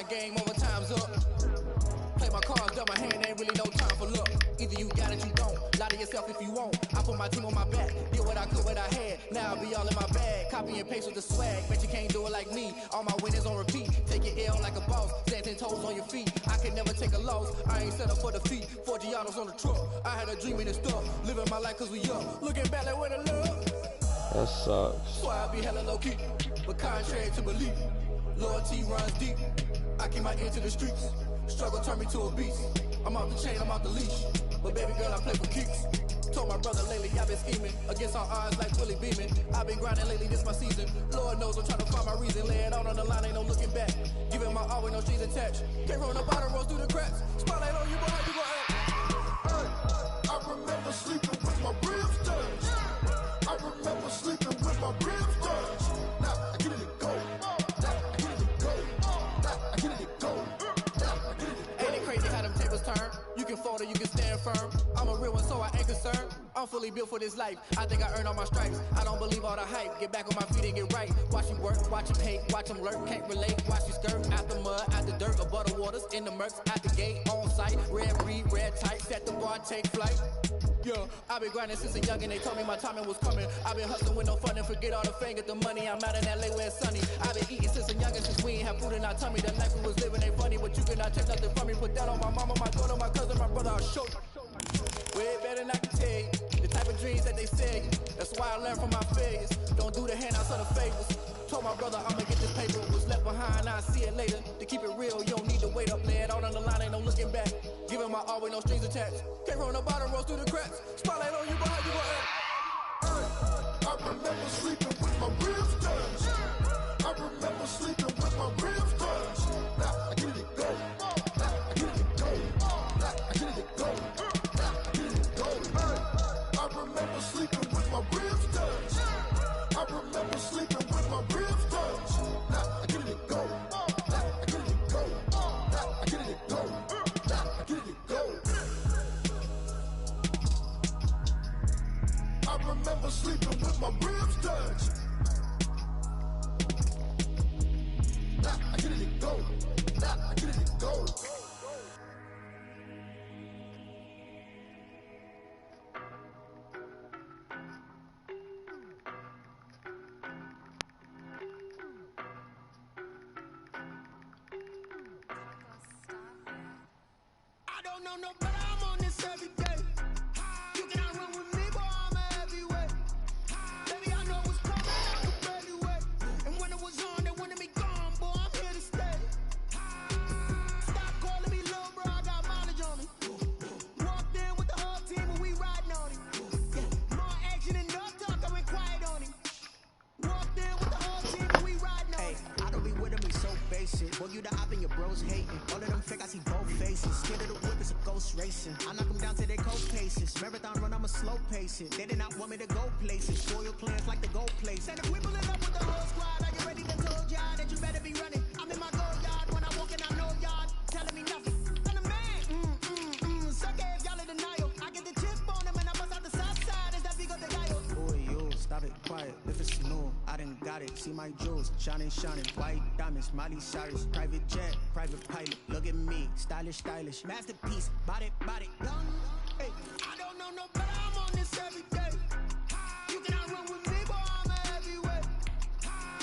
Game over, time's up. Play my cards, dealt my hand, ain't really no time for luck. Either you got it, you don't. Lie to yourself if you won't. I put my team on my back, did what I could, what I had. Now I'll be all in my bag, copy and paste with the swag. Bet you can't do it like me. All my winners on repeat. Take your L like a boss, stand 10 toes on your feet. I can never take a loss. I ain't set up for defeat. 4 Giannos on the truck. I had a dream and stuff. Living my life cause we young. Looking back like where the love. That sucks. So I be hella low key, but contrary to belief. Loyalty runs deep. I keep my ear to the streets. Struggle turned me to a beast. I'm off the chain, I'm off the leash. But baby girl, I play for kicks. Told my brother lately, I've been scheming. Against all odds like Willie Beeman. I've been grinding lately, this my season. Lord knows I'm trying to find my reason. Lay it out on the line, ain't no looking back. Giving my all with no strings attached. Can't roll the bottom, roll through the cracks. Spotlight on you, boy, how you gon' act? I remember sleeping with my ribs touched. I remember sleeping with my ribs touched. Now I get it to go. You can fold or you can stand firm. I'm a real one, so I ain't concerned. I'm fully built for this life. I think I earned all my stripes. I don't believe all the hype. Get back on my feet and get right. Watch you work, watch you hate, watch them lurk. Can't relate, watch you skirt. Out the mud, out the dirt, above the waters, in the murks, out the gate, on site. Red breed, red tight, set the bar, take flight. Yeah, I've been grinding since a youngin'. They told me my timing was coming. I've been hustling with no fun and forget all the fame, get the money. I'm out in LA where it's sunny. I've been eating since a youngin', since we ain't have food in our tummy. The life we was living ain't funny, but you cannot take nothing from me. Put that on my mama, my daughter, my cousin, my brother, I'll show you. Way better than I can tell you. The type of dreams that they sell you. That's why I learned from my failures. Don't do the handouts or the favors. Told my brother I'ma get this paper. Was left behind, I'll see it later. To keep it real, you don't need to wait up. Lay it out on the line, ain't no looking back. Giving my all with no strings attached. Can't roll no bottom, roll through the cracks. Spotlight on you, but how you gon' act? I remember sleeping with my ribs touched. I remember sleeping with my ribs touched. Now I get it to go. I get it to go. I get it to go. I get it to go. I remember sleeping with my ribs touched. I remember sleeping with my ribs touched. Now I get it to go. I get it to go. I get it to go. I get it to go. I remember sleeping with my ribs touched. Now I get it to go. Now I get it to go. I don't know no better, I'm on this every day. You cannot run with me, boy, I'm a heavyweight. Baby, I know what's coming, I can barely wait. And when it was on, they wanted me gone, boy, I'm here to stay. Stop calling me little bro, I got mileage on me. Walked in with the whole team and we riding on him. Yeah, more action and no talk, I went quiet on him. Walked in with the whole team and we riding on him. I don't be with him, he's so basic. Boy, you the op and your bros hating. All of them fake, I see both faces. Scared of the whip, it's a ghost racing. I knock them down to their cold cases. Marathon run, I'ma slow pace it. They did not want me to go places. Spoil players like the gold place. And if we pulling up with the whole squad, are you ready to told y'all that you better be running? I'm in my go yard when I walk in, I know y'all telling me nothing. I'm the man. Suck if y'all in denial. I get the chip on them and I bust out the south side. Is that big of the dial? Boy, yo, stop it, quiet. If it's new, I done got it. See my jewels, shining, white diamonds, Miley Cyrus, private jet, private pilot. Look at me, stylish, masterpiece, body, young. Hey, I don't know no better. I'm on this every day. You cannot run with me, boy. I'm a heavyweight.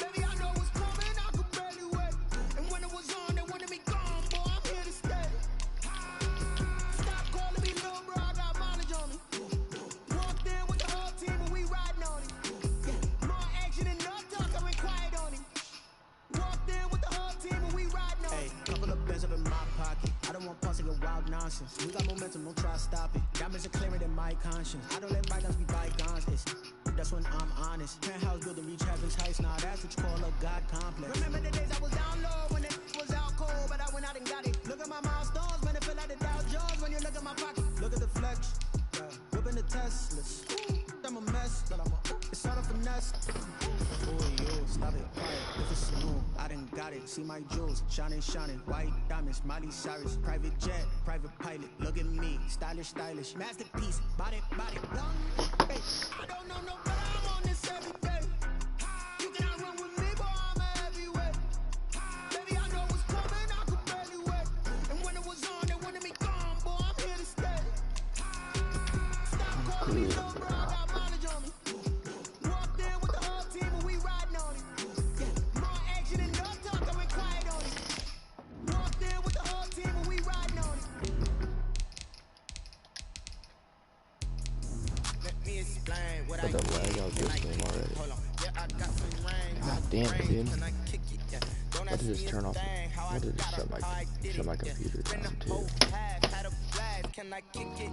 Baby, I know what's coming. I could barely wait. And when it was on, they wanted me gone, boy. I'm here to stay. Stop calling me little bro. I got mileage on me. Walked in with the whole team and we riding on it. Yeah, more action and no talk. I went quiet on him. Walked in with the whole team and we riding on it. Couple of bands up in my pocket. I don't want parts of your wild nonsense. We got momentum, don't try to stop it. Diamonds are clearer than my conscience. I don't let bygones be bygones. That's when I'm honest. Penthouse building, reach heaven's heights. Now that's what you call a God complex. Remember the days I was down low when it was out cold, but I went out and got it. Look at my milestones, man, it feel like the Dow Jones when you look at my pocket. Look at the flex, whipping the Teslas. I'm a mess, but it's all a finesse. Oh, yo, stop it, quiet. If it's new, I done got it. See my jewels, shining, white diamonds, Miley Cyrus, private jet, private pilot. Look at me, stylish, masterpiece, body, young. Hey, I don't know no better. I'm on this every day. You cannot run with me, boy. I'm a heavyweight. Baby, I know what's coming. I could barely wait. And when it was on, they wanted me gone, boy. I'm here to stay. Stop calling me little bro. I got mileage on me. Walked in with the whole team and we riding on it. Yeah, more action and no talk. I went quiet on it. Walked in with the whole team and we riding on it. Let me explain what But I that lag did. out this game already. Hold on. Yeah, I got some rings. God damn it, dude. Can I kick it? Yeah. Don't I ask just me a turn off. thing, how I I just got shut up, my how I did shut my it. computer Spin down the too. whole pack, had a blast. Can I kick it?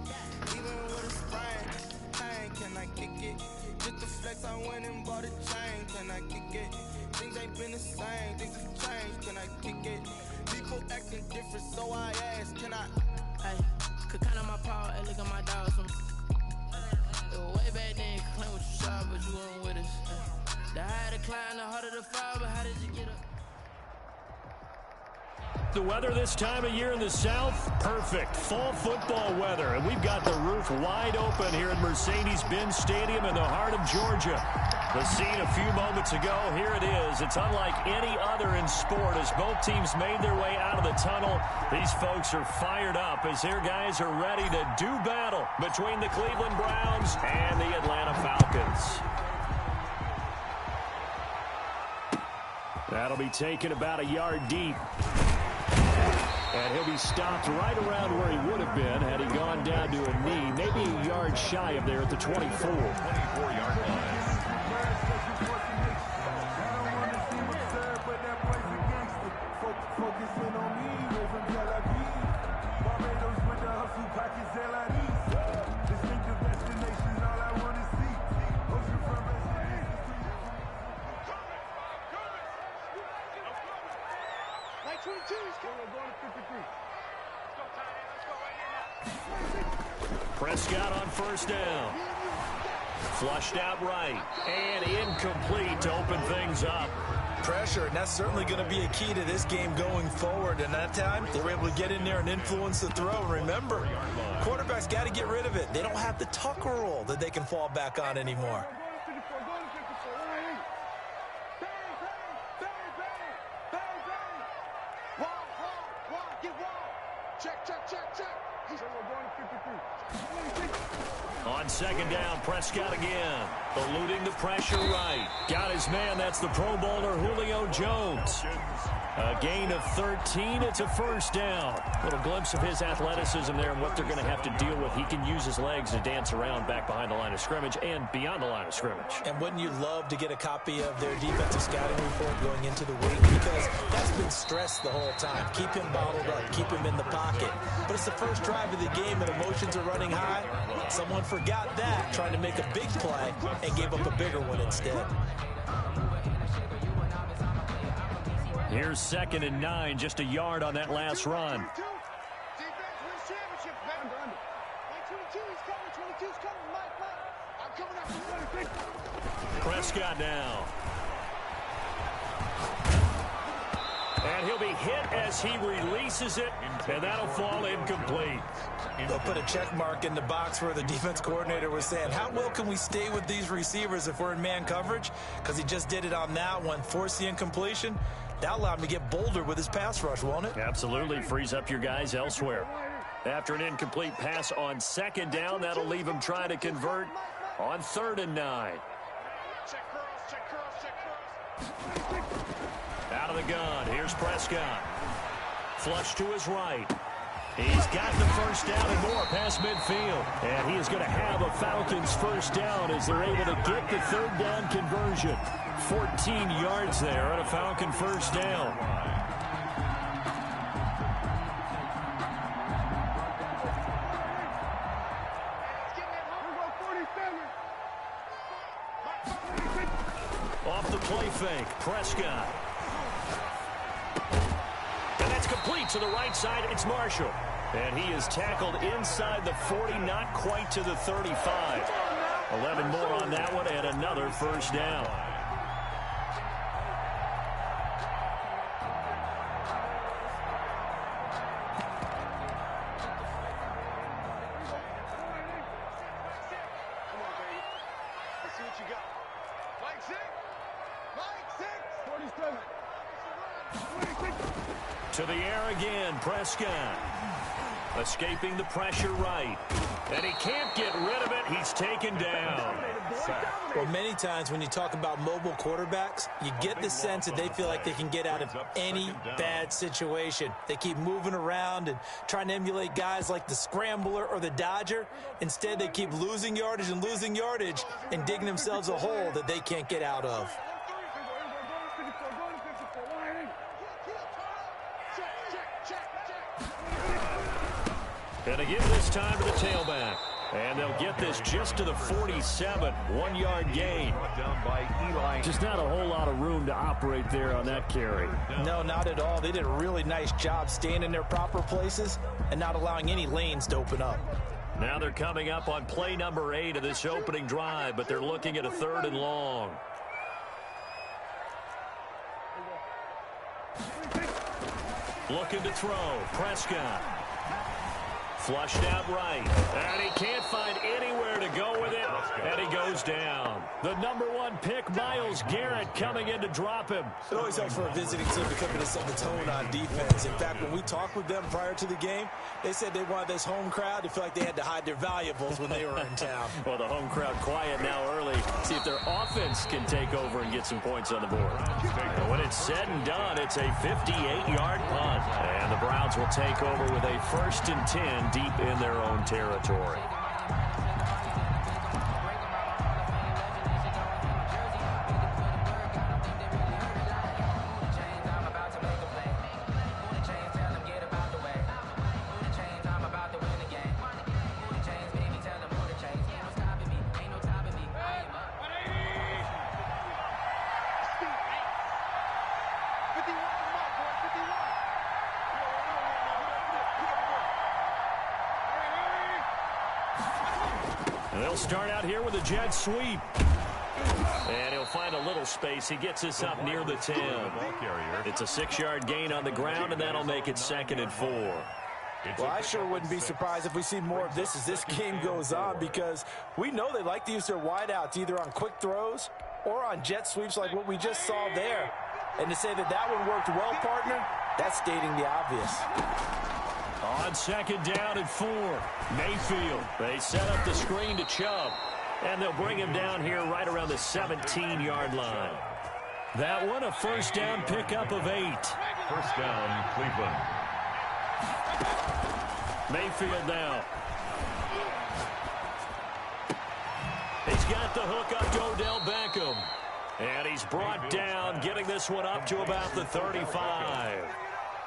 Even with a sprain, pain, can I kick it? Just the flex, I went and bought a chain. Can I kick it? Things ain't been the same, things have changed. Can I kick it? People acting different, so I asked, can I? Hey, could count on my power, hey, look at my dogs from way back then, claim what you saw, but you weren't with us. The higher the climb, the harder the fall, but how did you get up? The weather this time of year in the South, perfect. Fall football weather. And we've got the roof wide open here at Mercedes-Benz Stadium in the heart of Georgia. The scene a few moments ago, here it is. It's unlike any other in sport as both teams made their way out of the tunnel. These folks are fired up as their guys are ready to do battle between the Cleveland Browns and the Atlanta Falcons. That'll be taken about a yard deep. And he'll be stopped right around where he would have been had he gone down to a knee, maybe a yard shy of there at the 24. 24-yard line. Prescott on first down. Flushed out right. And incomplete to open things up. Pressure, and that's certainly going to be a key to this game going forward. And that time, they were able to get in there and influence the throw. And remember, quarterbacks got to get rid of it. They don't have the tuck roll that they can fall back on anymore. On second down, Prescott again. Eluding the pressure right. Got his man, that's the Pro Bowler Julio Jones. A gain of 13, it's a first down. Little glimpse of his athleticism there and what they're going to have to deal with. He can use his legs to dance around back behind the line of scrimmage and beyond the line of scrimmage. And wouldn't you love to get a copy of their defensive scouting report going into the week? Because that's been stressed the whole time. Keep him bottled up, keep him in the pocket. But it's the first drive of the game and emotions are running high. Someone forgot that, trying to make a big play and gave up a bigger one instead. Here's 2nd and 9, just a yard on that last run. Defense wins championship, man. 22's coming, 22's coming, Mike. Prescott now. And he'll be hit as he releases it, and that'll fall incomplete. They'll put a check mark in the box where the defense coordinator was saying, how well can we stay with these receivers if we're in man coverage? Because he just did it on that one, forced the incompletion. That allowed him to get bolder with his pass rush, won't it? Absolutely. Frees up your guys elsewhere. After an incomplete pass on second down, that'll leave him trying to convert on 3rd and 9. Out of the gun. Here's Prescott. Flush to his right. He's got the first down and more past midfield. And he is going to have a Falcons first down as they're able to get the 3rd down conversion. 14 yards there on a Falcon first down. Off the play fake, Prescott. And that's complete to the right side. It's Marshall. And he is tackled inside the 40, not quite to the 35. 11 more on that one and another first down. To the air again, Prescott. Escaping the pressure right. And he can't get rid of it. He's taken down. Well, many times when you talk about mobile quarterbacks, you get the sense that they feel like they can get out of any bad situation. They keep moving around and trying to emulate guys like the Scrambler or the Dodger. Instead, they keep losing yardage and digging themselves a hole that they can't get out of. And again this time to the tailback. And they'll get this just to the 47. 1-yard gain. Just not a whole lot of room to operate there on that carry. No, not at all. They did a really nice job staying in their proper places and not allowing any lanes to open up. Now they're coming up on play number 8 of this opening drive, but they're looking at a 3rd and long. Looking to throw. Prescott. Flushed out right. And he can't find anywhere to go with it. And he goes down. The number 1 pick, Myles Garrett, coming in to drop him. It always helps for a visiting team to come in and set the tone on defense. In fact, when we talked with them prior to the game, they said they wanted this home crowd to feel like they had to hide their valuables when they were in town. Well, the home crowd quiet now early. See if their offense can take over and get some points on the board. And when it's said and done, it's a 58-yard punt. And the Browns will take over with a 1st and 10 deep in their own territory. They'll start out here with a jet sweep. And he'll find a little space. He gets this up near the 10. It's a 6-yard gain on the ground, and that'll make it 2nd and 4. Well, I sure wouldn't be surprised if we see more of this as this game goes on, because we know they like to use their wideouts either on quick throws or on jet sweeps like what we just saw there. And to say that that one worked well, partner, that's stating the obvious. On 2nd down and 4, Mayfield. They set up the screen to Chubb, and they'll bring him down here right around the 17-yard line. That one, a first down pickup of 8. First down, Cleveland. Mayfield now. He's got the hook up to Odell Beckham. And he's brought down, getting this one up to about the 35.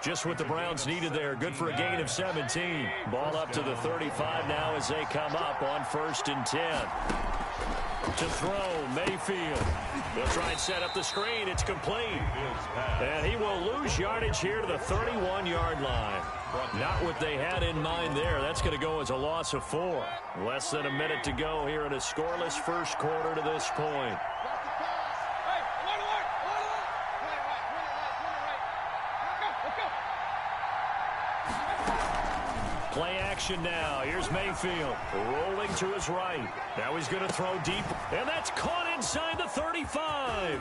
Just what the Browns needed there. Good for a gain of 17. Ball up to the 35 now as they come up on 1st and 10. To throw, Mayfield. They'll try and set up the screen. It's complete. And he will lose yardage here to the 31-yard line. Not what they had in mind there. That's going to go as a loss of 4. Less than a minute to go here in a scoreless first quarter to this point. Play action now. Here's Mayfield rolling to his right. Now he's going to throw deep, and that's caught inside the 35.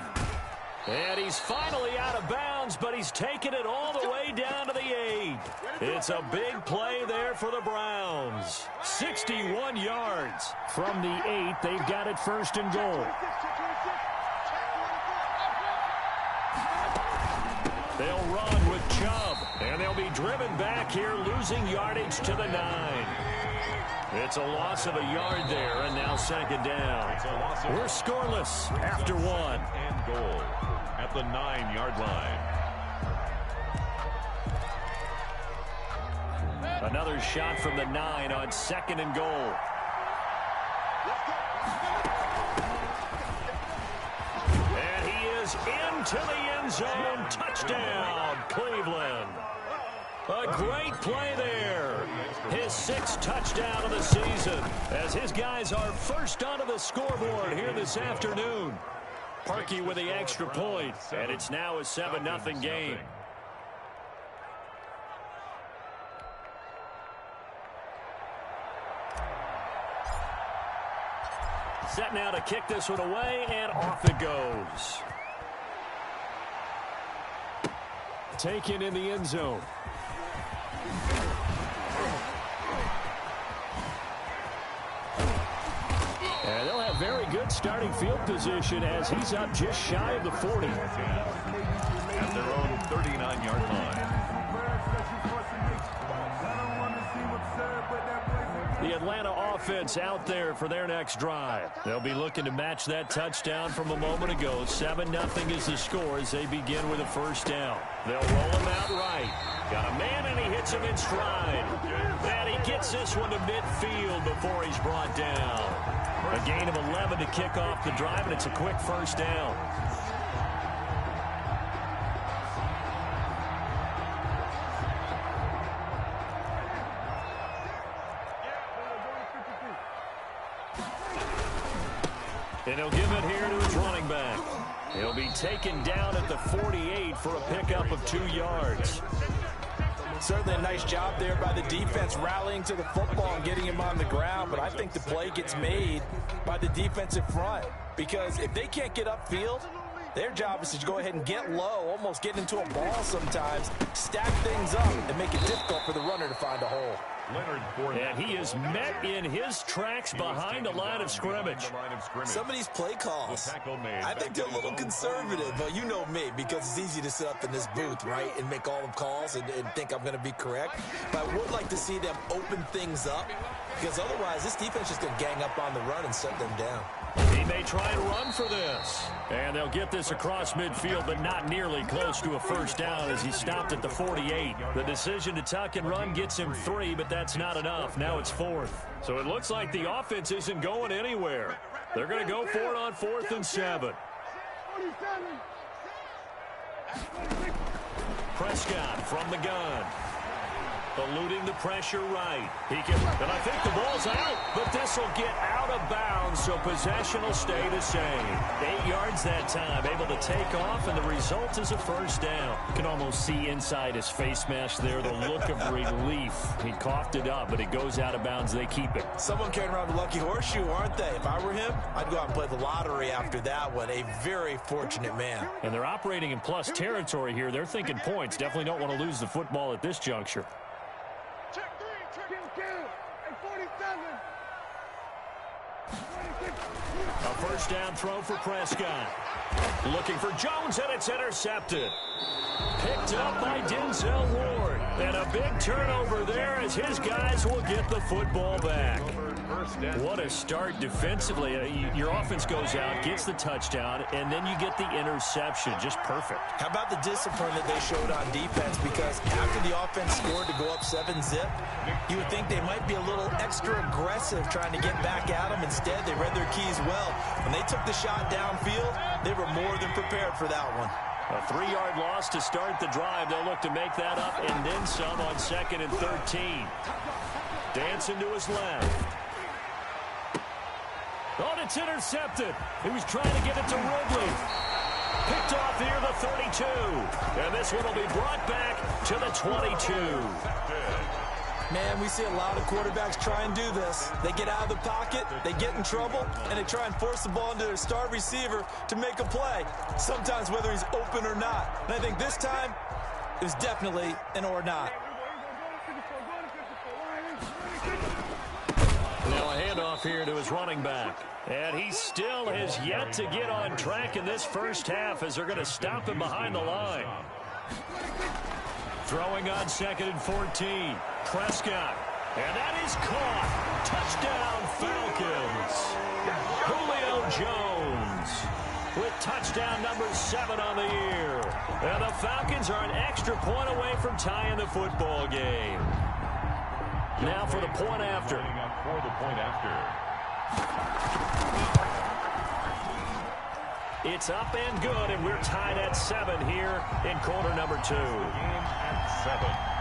And he's finally out of bounds, but he's taken it all the way down to the 8. It's a big play there for the Browns. 61 yards. From the 8, they've got it first and goal. They'll run with Chubb, and they'll be driven back here, losing yardage to the 9. It's a loss of a yard there, and now second down. We're scoreless after 1. And goal at the 9-yard line. Another shot from the 9 on second and goal. And he is into the end zone. Touchdown, Cleveland. A great play there. His 6th touchdown of the season as his guys are first onto the scoreboard here this afternoon. Parkey with the extra point, and it's now a 7-0 game. Set now to kick this one away, and off it goes. Taken in the end zone. And they'll have very good starting field position as he's up just shy of the 40. At their own 39-yard line. The Atlanta offense out there for their next drive. They'll be looking to match that touchdown from a moment ago. 7-0 is the score as they begin with a first down. They'll roll him out right. Got a man, and he hits him in stride. And he gets this one to midfield before he's brought down. A gain of 11 to kick off the drive, and it's a quick first down. And he'll give it here to his running back. He'll be taken down at the 48 for a pickup of 2 yards. Certainly a nice job there by the defense rallying to the football and getting him on the ground, but I think the play gets made by the defensive front because if they can't get upfield, their job is to go ahead and get low, almost get into a ball sometimes, stack things up, and make it difficult for the runner to find a hole. And he is met in his tracks behind the line of scrimmage. Some of these play calls, I think they're a little conservative, but you know me, because it's easy to sit up in this booth, right, and make all the calls and think I'm going to be correct. But I would like to see them open things up, because otherwise this defense is going to gang up on the run and shut them down. He may try and run for this. And they'll get this across midfield, but not nearly close to a first down as he stopped at the 48. The decision to tuck and run gets him 3, but that's not enough. Now it's 4th. So it looks like the offense isn't going anywhere. They're going to go for it on 4th and 7. Prescott from the gun. Eluding the pressure right. He can, and I think the ball's out, but this will get out of bounds, so possession will stay the same. 8 yards that time, able to take off, and the result is a first down. You can almost see inside his face mask there the look of relief. He coughed it up, but it goes out of bounds. They keep it. Someone carrying around a lucky horseshoe, aren't they? If I were him, I'd go out and play the lottery after that one. A very fortunate man. And they're operating in plus territory here. They're thinking points. Definitely don't want to lose the football at this juncture. A first down throw for Prescott. Looking for Jones, and it's intercepted. Picked up by Denzel Ward. And a big turnover there as his guys will get the football back. What a start defensively. Your offense goes out, gets the touchdown, and then you get the interception. Just perfect. How about the discipline that they showed on defense? Because after the offense scored to go up 7-zip, you would think they might be a little extra aggressive trying to get back at them. Instead, they read their keys well. When they took the shot downfield, they were more than prepared for that one. A 3-yard loss to start the drive. They'll look to make that up and then some on 2nd and 13. Dancing to his left. Oh, it's intercepted. He was trying to get it to Ridley. Picked off near the 32. And this one will be brought back to the 22. Man, we see a lot of quarterbacks try and do this. They get out of the pocket, they get in trouble, and they try and force the ball into their star receiver to make a play, sometimes whether he's open or not. And I think this time, it was definitely an or not. Now a handoff here to his running back. And he still has yet to get on track in this first half as they're going to stop him behind the line. Throwing on 2nd and 14. Prescott. And that is caught. Touchdown, Falcons. Julio Jones with touchdown number 7 on the year. And the Falcons are an extra point away from tying the football game. Now for the point after. For the point after. It's up and good, and we're tied at 7 here in quarter number 2. Game at 7.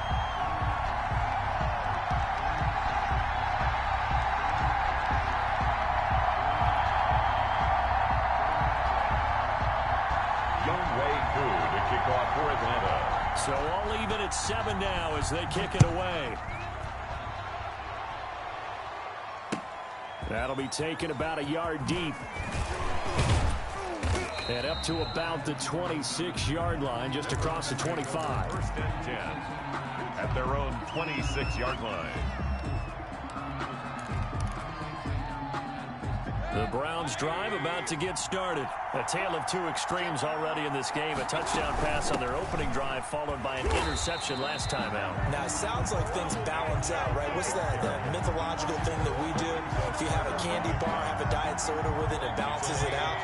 To kick off for Atlanta. So all even at 7 now as they kick it away. That'll be taken about a yard deep. And up to about the 26-yard line, just across the 25. 1st and 10 at their own 26-yard line. The Browns drive about to get started. A tale of 2 extremes already in this game. A touchdown pass on their opening drive followed by an interception last time out. Now, it sounds like things balance out, right? What's that mythological thing that we do? If you have a candy bar, have a diet soda with it, it balances it out.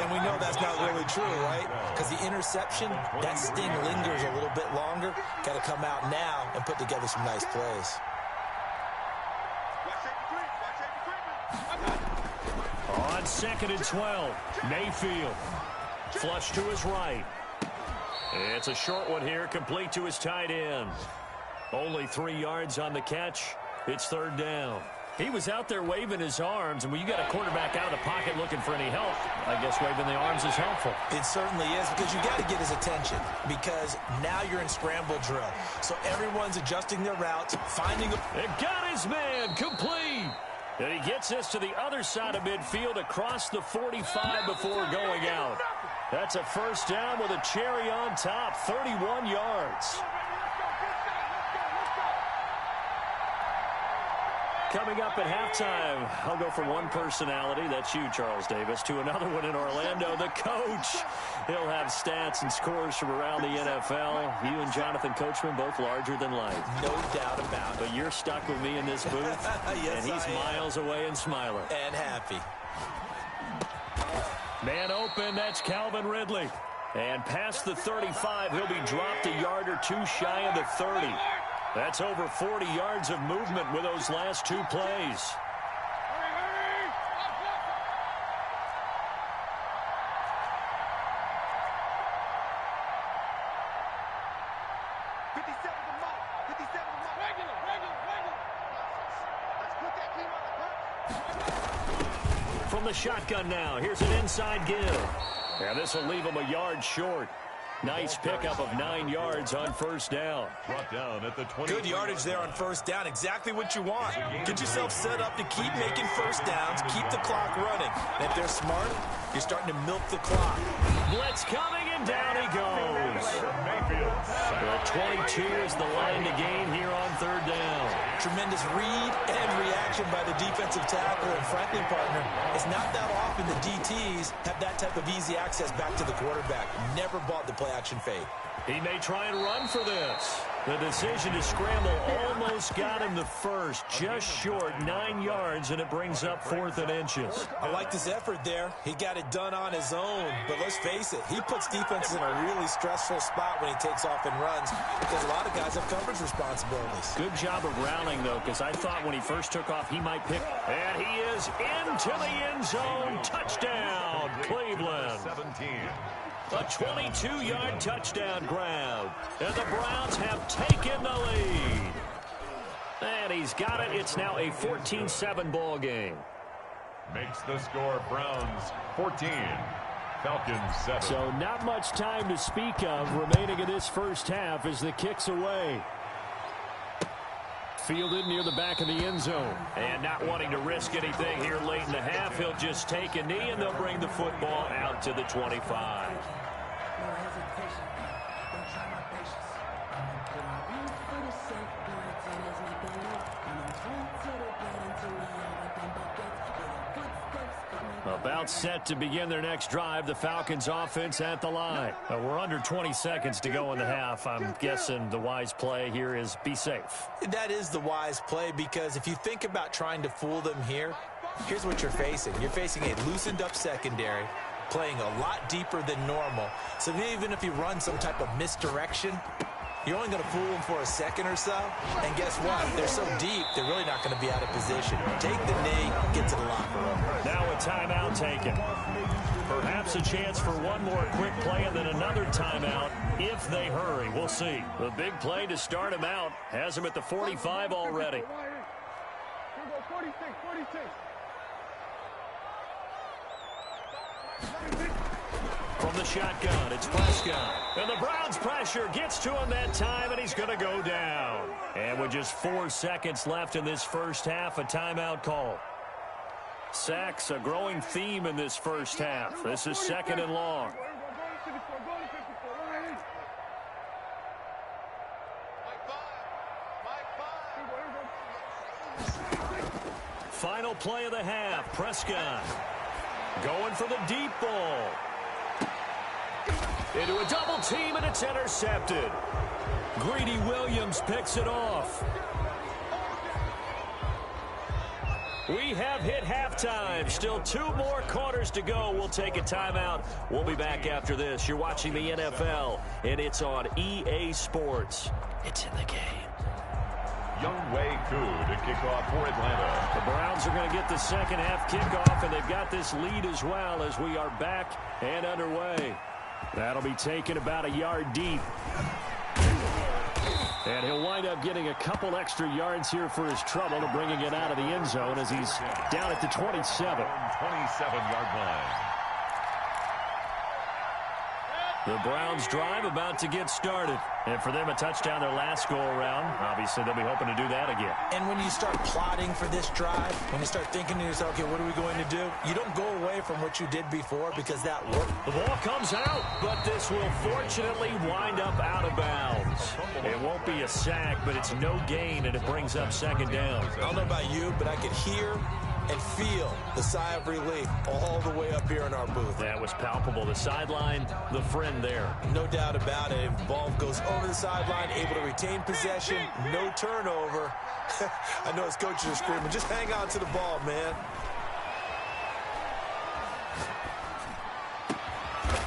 And we know that's not really true, right? Because the interception, that sting lingers a little bit longer. Got to come out now and put together some nice plays. On 2nd and 12, Mayfield. Flush to his right. It's a short one here, complete to his tight end. Only 3 yards on the catch. It's 3rd down. He was out there waving his arms, and when you got a quarterback out of the pocket looking for any help, I guess waving the arms is helpful. It certainly is, because you got to get his attention, because now you're in scramble drill. So everyone's adjusting their routes, finding a... It got his man complete. And he gets this to the other side of midfield across the 45 before going out. That's a 1st down with a cherry on top, 31 yards. Coming up at halftime, I'll go from one personality, that's you, Charles Davis, to another one in Orlando, the coach. He'll have stats and scores from around the NFL. You and Jonathan Coachman, both larger than life. No doubt about it. But you're stuck with me in this booth, yes, and he's miles away and smiling. And happy. Man open, that's Calvin Ridley. And past the 35, he'll be dropped a yard or 2 shy of the 30. That's over 40 yards of movement with those last 2 plays. From the shotgun now, here's an inside give. And this will leave him a yard short. Nice pickup of 9 yards on 1st down. Brought down at the 20. Good yardage there on 1st down. Exactly what you want. Get yourself set up to keep making 1st downs, keep the clock running. And if they're smart, you're starting to milk the clock. Blitz coming, and down he goes. The 22 is the line to gain here on 3rd down. Tremendous read and reaction by the defensive tackle. And frankly, partner, it's not that often the DTs have that type of easy access back to the quarterback. Never bought the play-action fade. He may try and run for this. The decision to scramble almost got him the first, just short, 9 yards, and it brings up 4th and inches. I liked his effort there. He got it done on his own. But let's face it, he puts defenses in a really stressful spot when he takes off and runs, because a lot of guys have coverage responsibilities. Good job of rallying, though, because I thought when he first took off, he might pick. And he is into the end zone. Touchdown, Cleveland. 17. A 22-yard touchdown grab. And the Browns have taken the lead. And he's got it. It's now a 14-7 ball game. Makes the score Browns 14. Falcons 7. So not much time to speak of remaining in this first half as the kick's away. Fielded near the back of the end zone. And not wanting to risk anything here late in the half, he'll just take a knee, and they'll bring the football out to the 25. About set to begin their next drive, the Falcons offense at the line. We're under 20 seconds to go in the half. I'm guessing the wise play here is be safe. That is the wise play, because if you think about trying to fool them here, here's what you're facing. You're facing a loosened up secondary, playing a lot deeper than normal. So even if you run some type of misdirection, you're only going to fool them for a second or so. And guess what? They're so deep, they're really not going to be out of position. Take the knee, get to the locker room. Now a timeout taken. Perhaps a chance for one more quick play and then another timeout if they hurry. We'll see. The big play to start him out has him at the 45 already. From the shotgun, it's Prescott. And the Browns' pressure gets to him that time, and he's going to go down. And with just 4 seconds left in this first half, a timeout call. Sacks, a growing theme in this first half. This is 2nd and long. Final play of the half, Prescott going for the deep ball. Into a double team, and it's intercepted. Greedy Williams picks it off. We have hit halftime. Still 2 more quarters to go. We'll take a timeout. We'll be back after this. You're watching the NFL, and it's on EA Sports. It's in the game. Younghoe Koo to kick off for Atlanta. The Browns are going to get the second half kickoff, and they've got this lead as well as we are back and underway. That'll be taken about a yard deep. And he'll wind up getting a couple extra yards here for his trouble to bringing it out of the end zone as he's down at the 27. 27-yard line. The Browns drive about to get started. And for them, a touchdown their last go-around. Obviously, they'll be hoping to do that again. And when you start plotting for this drive, when you start thinking to yourself, okay, what are we going to do? You don't go away from what you did before because that worked. The ball comes out, but this will fortunately wind up out of bounds. It won't be a sack, but it's no gain, and it brings up 2nd down. I don't know about you, but I could hear and feel the sigh of relief all the way up here in our booth. That was palpable. The sideline, the friend there. No doubt about it. Ball goes over the sideline, able to retain possession, no turnover. I know his coaches are screaming, just hang on to the ball, man.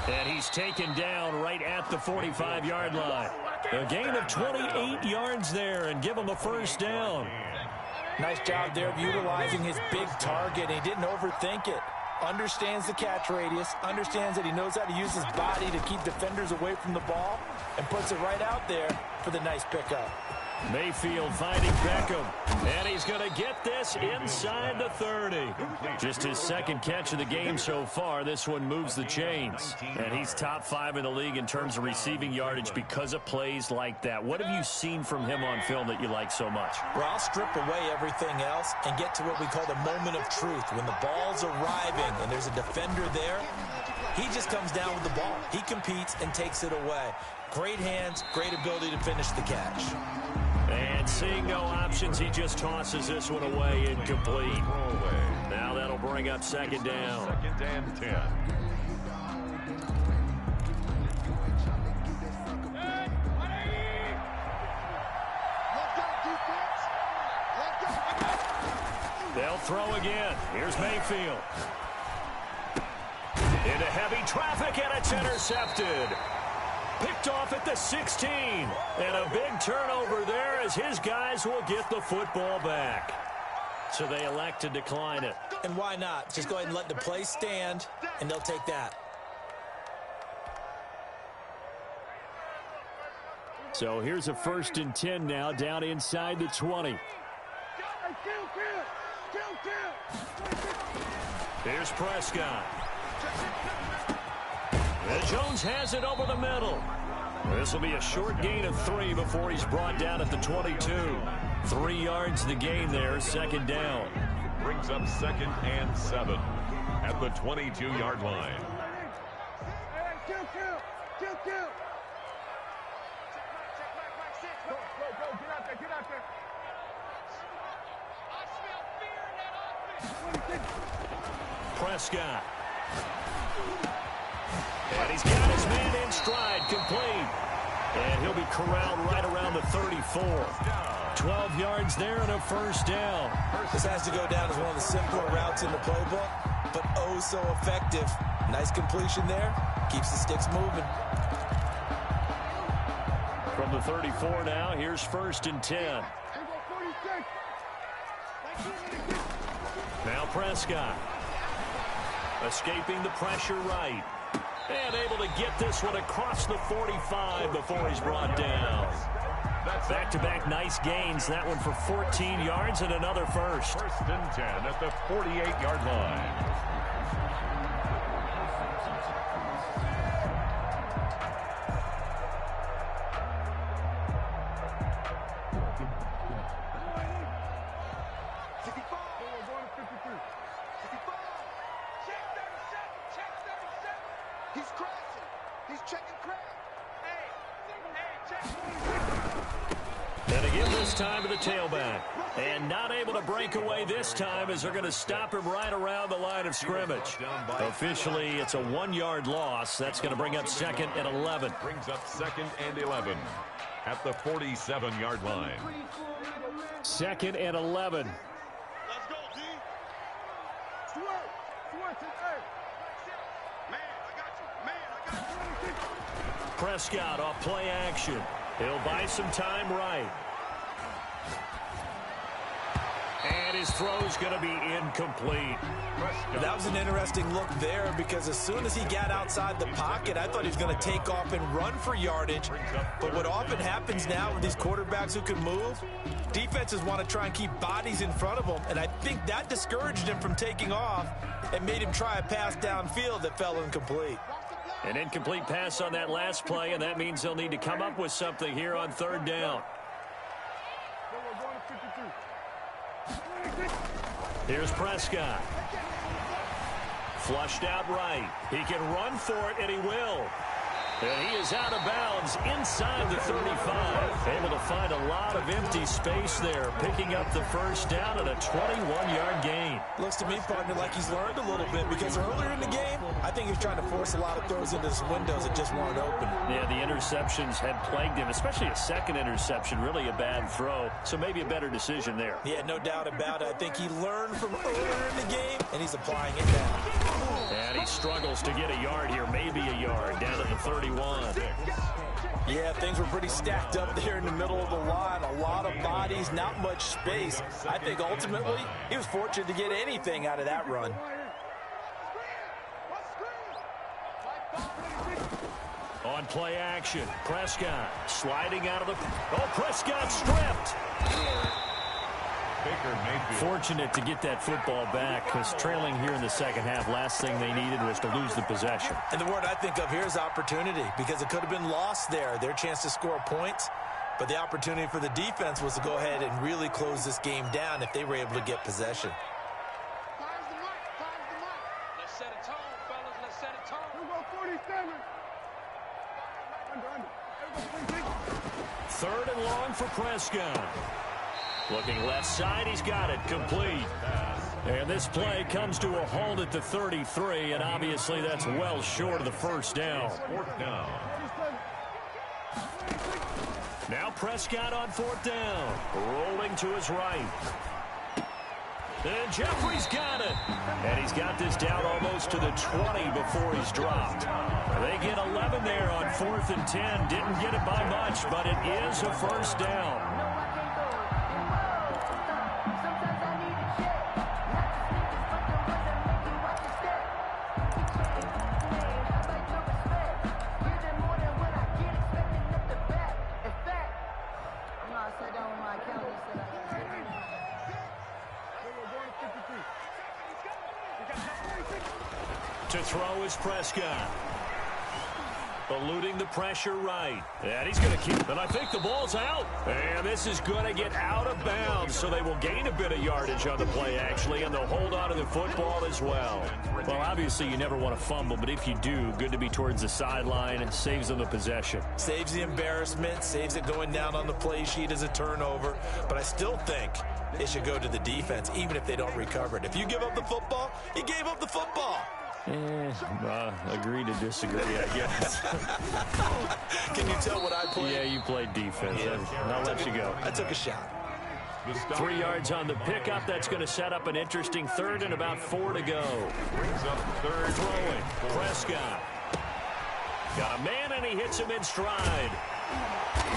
And he's taken down right at the 45-yard line. A gain of 28 yards there, and give him a 1st down. Nice job there of utilizing his big target. He didn't overthink it. Understands the catch radius, understands that he knows how to use his body to keep defenders away from the ball, and puts it right out there for the nice pickup. Mayfield finding Beckham, and he's going to get this inside the 30. Just his 2nd catch of the game so far. This one moves the chains. And he's top 5 in the league in terms of receiving yardage because of plays like that. What have you seen from him on film that you like so much? Well, I'll strip away everything else and get to what we call the moment of truth. When the ball's arriving and there's a defender there, he just comes down with the ball. He competes and takes it away. Great hands, great ability to finish the catch. And seeing no options, he just tosses this one away, incomplete. Now that'll bring up 2nd down. 2nd and 10. They'll throw again. Here's Mayfield. Into heavy traffic, and it's intercepted. Picked off at the 16. And a big turnover there as his guys will get the football back. So they elect to decline it. And why not? Just go ahead and let the play stand, and they'll take that. So here's a 1st and 10 now, down inside the 20. Here's Prescott. And Jones has it over the middle. This will be a short gain of 3 before he's brought down at the 22. 3 yards the game there, second down. Brings up 2nd and 7 at the 22-yard line. Prescott. And he's got his man in stride, complete. And he'll be corralled right around the 34. 12 yards there and a first down. This has to go down as one of the simpler routes in the playbook, but oh so effective. Nice completion there. Keeps the sticks moving. From the 34 now, here's 1st and 10. Now Prescott. Escaping the pressure right. And able to get this one across the 45 before he's brought down. Back-to-back nice gains. That one for 14 yards and another first. 1st and 10 at the 48-yard line. And again this time to the tailback. And not able to break away this time as they're going to stop him right around the line of scrimmage. Officially, it's a 1-yard loss. That's going to bring up 2nd and 11. Brings up 2nd and 11 at the 47-yard line. 2nd and 11. Let's go, D. Man, I got you. Prescott off play action. He'll buy some time right. And his throw's going to be incomplete. That was an interesting look there because as soon as he got outside the pocket, I thought he was going to take off and run for yardage. But what often happens now with these quarterbacks who can move, defenses want to try and keep bodies in front of them. And I think that discouraged him from taking off and made him try a pass downfield that fell incomplete. An incomplete pass on that last play, and that means they'll need to come up with something here on 3rd down. Here's Prescott. Flushed out right. He can run for it, and he will. And he is out of bounds inside the 35. Able to find a lot of empty space there, picking up the first down and a 21-yard gain. Looks to me, partner, like he's learned a little bit because earlier in the game, I think he was trying to force a lot of throws into some windows that just weren't open. Yeah, the interceptions had plagued him, especially a second interception, really a bad throw. So maybe a better decision there. Yeah, no doubt about it. I think he learned from earlier in the game, and he's applying it now. And he struggles to get a yard here, maybe a yard, down to the 31. Yeah, things were pretty stacked up there in the middle of the line. A lot of bodies, not much space. I think ultimately he was fortunate to get anything out of that run. On play action, Prescott sliding out of the... Oh, Prescott stripped! Fortunate to get that football back because trailing here in the second half, last thing they needed was to lose the possession. And the word I think of here is opportunity because it could have been lost there, their chance to score points. But the opportunity for the defense was to go ahead and really close this game down if they were able to get possession. Let's set a tone, fellas. Let's set a tone. We'll go 47. 3rd and long for Prescott. Looking left side, he's got it, complete. And this play comes to a halt at the 33, and obviously that's well short of the first down. 4th down. Now Prescott on 4th down, rolling to his right. And Jeffrey's got it. And he's got this down almost to the 20 before he's dropped. They get 11 there on 4th and 10. Didn't get it by much, but it is a first down. To throw is Prescott. eluding the pressure right. And he's going to keep, and I think the ball's out. And this is going to get out of bounds, so they will gain a bit of yardage on the play, actually, and they'll hold on to the football as well. Well, obviously, you never want to fumble, but if you do, good to be towards the sideline. It saves them the possession. Saves the embarrassment, saves it going down on the play sheet as a turnover. But I still think it should go to the defense, even if they don't recover it. If you give up the football, you gave up the football. Agree to disagree, I guess. Can you tell what I played? Yeah, you played defense. Yeah. I'll let you go. I took a shot. 3 yards on the pickup. That's going to set up an interesting third and about 4 to go. Brings up third. Throwing. Prescott. Got a man, and he hits him in stride.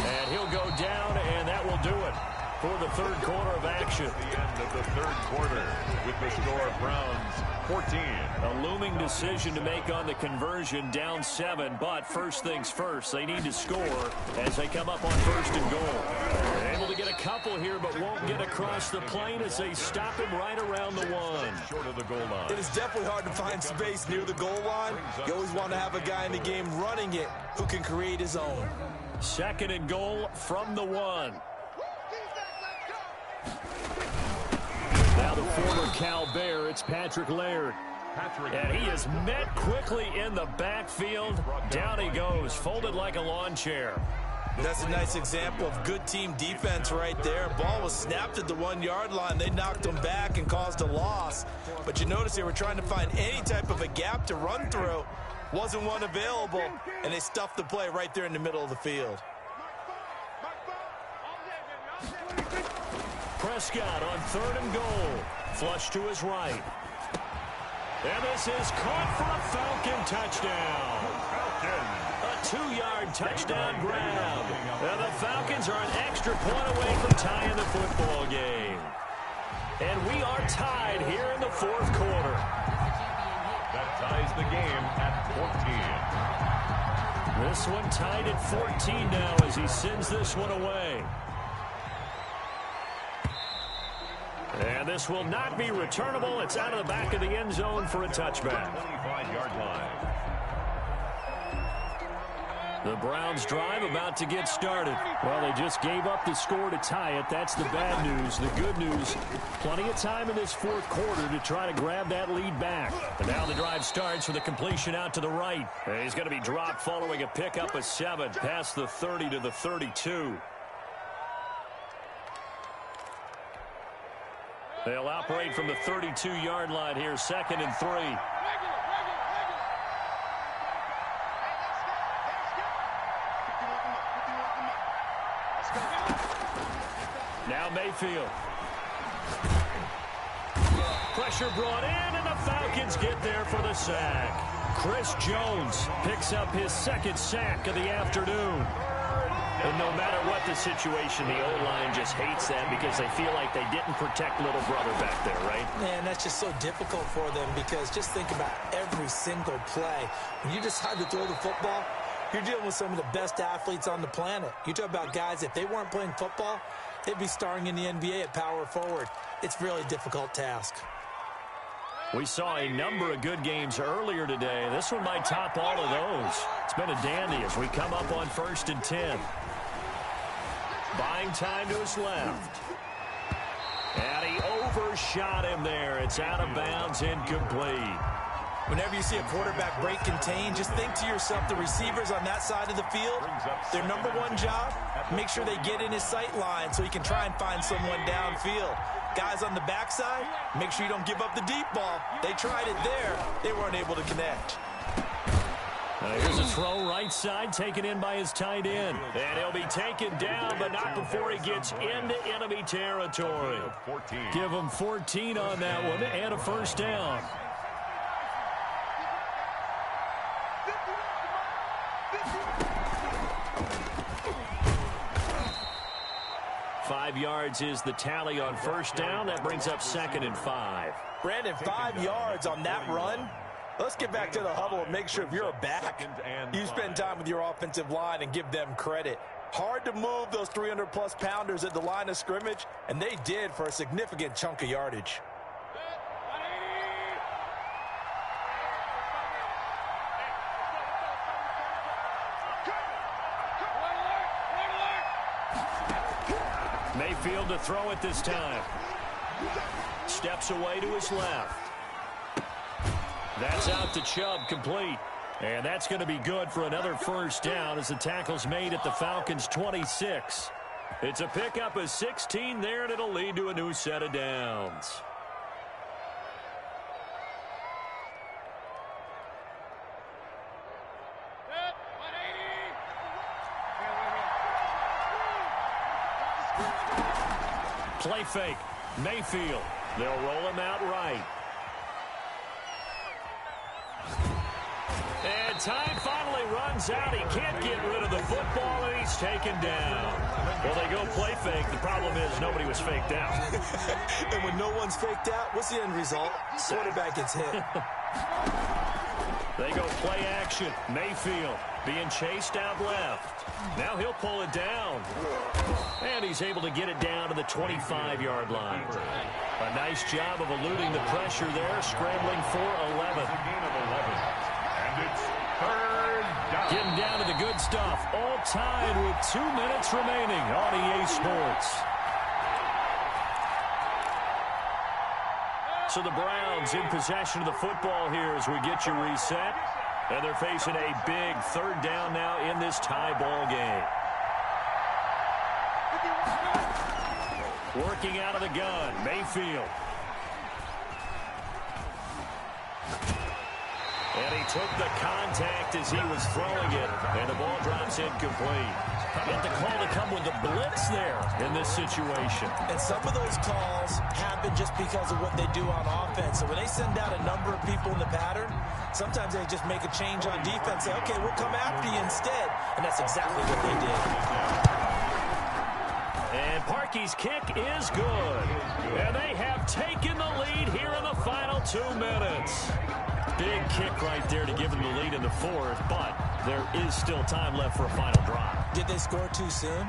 And he'll go down, and that will do it for the third quarter of action. At the end of the third quarter with the score Browns 14. A looming decision to make on the conversion, down 7, but first things first, they need to score as they come up on first and goal. They're able to get a couple here, but won't get across the plane as they stop him right around the 1. Short of the goal line. It is definitely hard to find space near the goal line. You always want to have a guy in the game running it who can create his own. Second and goal from the 1. Now the former Cal Bear, it's Patrick Laird. And he is met quickly in the backfield. Down he goes, folded like a lawn chair. That's a nice example of good team defense right there. Ball was snapped at the 1 yard line. They knocked him back and caused a loss. But you notice they were trying to find any type of a gap to run through. Wasn't one available, and they stuffed the play right there in the middle of the field. Prescott on third and goal. Flush to his right. And this is caught for a Falcon touchdown. A 2-yard touchdown grab. And the Falcons are an extra point away from tying the football game. And we are tied here in the fourth quarter. That ties the game at 14. This one tied at 14 now as he sends this one away. And this will not be returnable. It's out of the back of the end zone for a touchback. 25-yard line. The Browns drive about to get started. Well, they just gave up the score to tie it. That's the bad news. The good news, plenty of time in this fourth quarter to try to grab that lead back. And now the drive starts with a completion out to the right. And he's going to be dropped following a pickup of 7 past the 30 to the 32. They'll operate from the 32-yard line here, 2nd and 3. Now Mayfield. Pressure brought in, and the Falcons get there for the sack. Chris Jones picks up his 2nd sack of the afternoon. And no matter what the situation, the O-line just hates that because they feel like they didn't protect little brother back there, right? Man, that's just so difficult for them because just think about every single play. When you decide to throw the football, you're dealing with some of the best athletes on the planet. You talk about guys, if they weren't playing football, they'd be starring in the NBA at power forward. It's a really difficult task. We saw a number of good games earlier today. This one might top all of those. It's been a dandy as we come up on 1st and 10. Buying time to his left. And he overshot him there. It's out of bounds, incomplete. Whenever you see a quarterback break contain, just think to yourself, the receivers on that side of the field, their number one job, make sure they get in his sight line so he can try and find someone downfield. Guys on the backside, make sure you don't give up the deep ball. They tried it there. They weren't able to connect. Here's a throw right side, taken in by his tight end. And he'll be taken down, but not before he gets into enemy territory. Give him 14 on that one and a first down. Five yards is the tally on first down. That brings up 2nd and 5. Brandon, 5 yards on that run. Let's get back to the huddle and make sure if you're a back, you spend time with your offensive line and give them credit. Hard to move those 300-plus pounders at the line of scrimmage, and they did for a significant chunk of yardage. Mayfield to throw it this time. Steps away to his left. That's out to Chubb, complete. And that's going to be good for another first down as the tackle's made at the Falcons' 26. It's a pickup of 16 there, and it'll lead to a new set of downs. Play fake. Mayfield. They'll roll him out right. And time finally runs out. He can't get rid of the football, and he's taken down. Well, they go play fake. The problem is nobody was faked out. And when no one's faked out, what's the end result? Quarterback gets hit. They go play action. Mayfield being chased out left. Now he'll pull it down. And he's able to get it down to the 25-yard line. A nice job of eluding the pressure there, scrambling for 11. And it's third down. Getting down to the good stuff. All tied with 2 minutes remaining on EA Sports. So the Browns in possession of the football here as we get you reset. And they're facing a big third down now in this tie ball game. Working out of the gun, Mayfield. And he took the contact as he was throwing it. And the ball drops incomplete. How about the call to come with the blitz there in this situation? And some of those calls happen just because of what they do on offense. So when they send out a number of people in the pattern, sometimes they just make a change on defense. Say, okay, we'll come after you instead. And that's exactly what they did. And Parkey's kick is good. And they have taken the lead here in the final 2 minutes. Big kick right there to give them the lead in the fourth, but there is still time left for a final drive. Did they score too soon?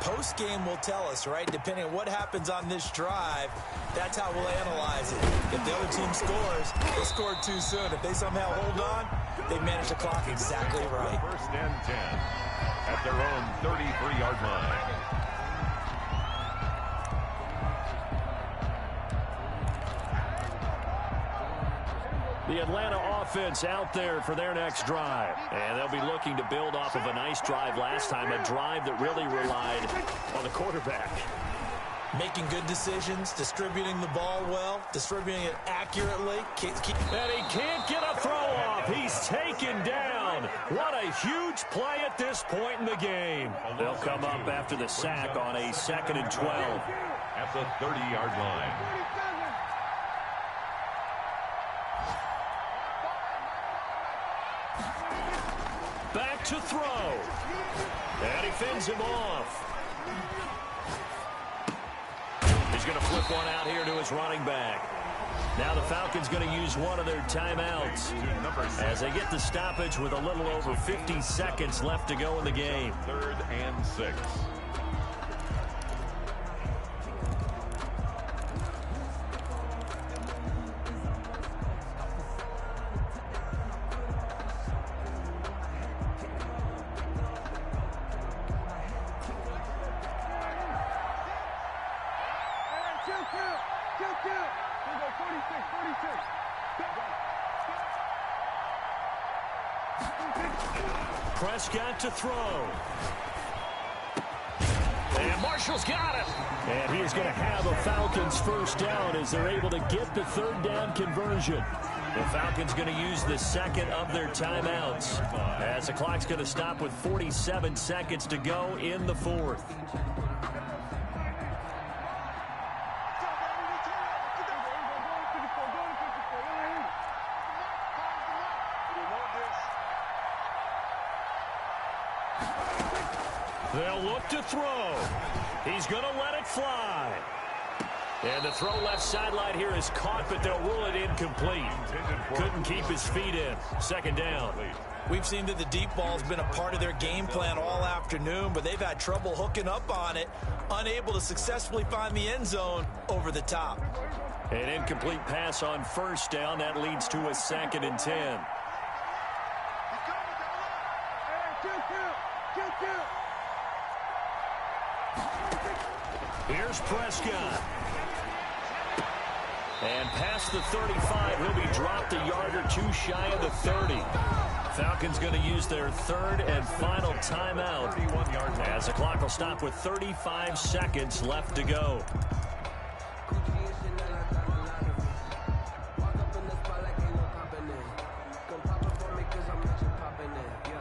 Post-game will tell us, right? Depending on what happens on this drive, that's how we'll analyze it. If the other team scores, they scored too soon. If they somehow hold on, they manage the clock exactly right. First and 10 at their own 33-yard line. The Atlanta offense out there for their next drive. And they'll be looking to build off of a nice drive last time, a drive that really relied on the quarterback. Making good decisions, distributing the ball well, distributing it accurately. And he can't get a throw off. He's taken down. What a huge play at this point in the game. They'll come up after the sack on a 2nd and 12. At the 30-yard line. Back to throw. And he fends him off. He's going to flip one out here to his running back. Now the Falcons going to use one of their timeouts as they get the stoppage with a little over 50 seconds left to go in the game. 3rd and 6. Prescott to throw. And Marshall's got it. And he is going to have a Falcons first down as they're able to get the 3rd down conversion. The Falcons going to use the 2nd of their timeouts as the clock's going to stop with 47 seconds to go in the 4th. They'll look to throw. He's going to let it fly. And the throw left sideline here is caught, but they'll rule it incomplete. Couldn't keep his feet in. 2nd down. We've seen that the deep ball's been a part of their game plan all afternoon, but they've had trouble hooking up on it, unable to successfully find the end zone over the top. An incomplete pass on 1st down. That leads to a 2nd and 10. Here's Prescott. And past the 35, he'll be dropped a yard or two shy of the 30. Falcons going to use their third and final timeout as the clock will stop with 35 seconds left to go.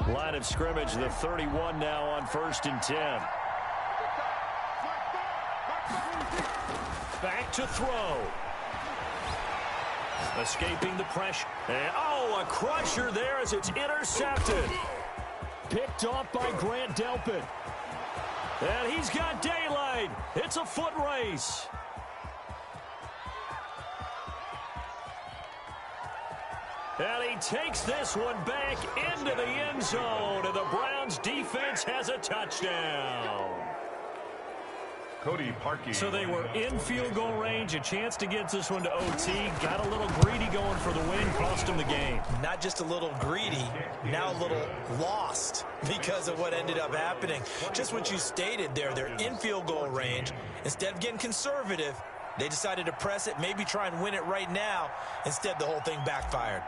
Line of scrimmage, the 31 now on 1st and 10. Back to throw. Escaping the pressure. And, oh, a crusher there as it's intercepted. Picked off by Grant Delpit. And he's got daylight. It's a foot race. And he takes this one back into the end zone. And the Browns defense has a touchdown. Cody Parkey. So they were in field goal range, a chance to get this one to OT. Got a little greedy going for the win, cost him the game. Not just a little greedy, now a little lost because of what ended up happening. Just what you stated there, they're in field goal range. Instead of getting conservative, they decided to press it, maybe try and win it right now. Instead, the whole thing backfired.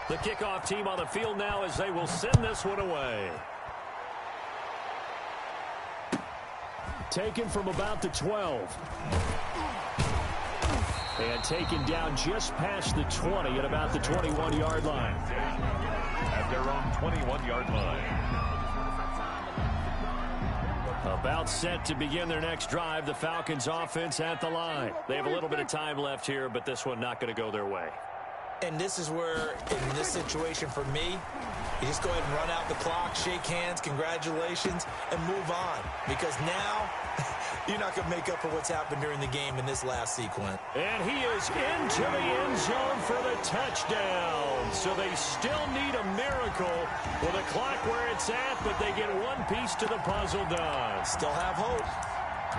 The kickoff team on the field now as they will send this one away. Taken from about the 12. And taken down just past the 20 at about the 21-yard line. At their own 21-yard line. About set to begin their next drive, the Falcons offense at the line. They have a little bit of time left here, but this one not going to go their way. And this is where, in this situation for me, you just go ahead and run out the clock, shake hands, congratulations, and move on. Because now, you're not going to make up for what's happened during the game in this last sequence. And he is into the end zone for the touchdown. So they still need a miracle with the clock where it's at, but they get one piece to the puzzle done. Still have hope.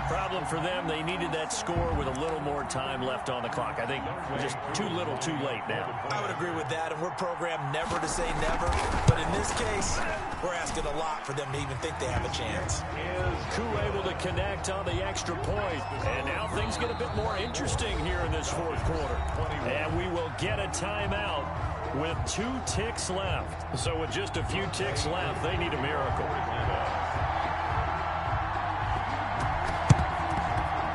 Problem for them, they needed that score with a little more time left on the clock. I think just too little too late now. I would agree with that, and we're programmed never to say never. But in this case, we're asking a lot for them to even think they have a chance. Koo able to connect on the extra point. And now things get a bit more interesting here in this fourth quarter. And we will get a timeout with 2 ticks left. So with just a few ticks left, they need a miracle.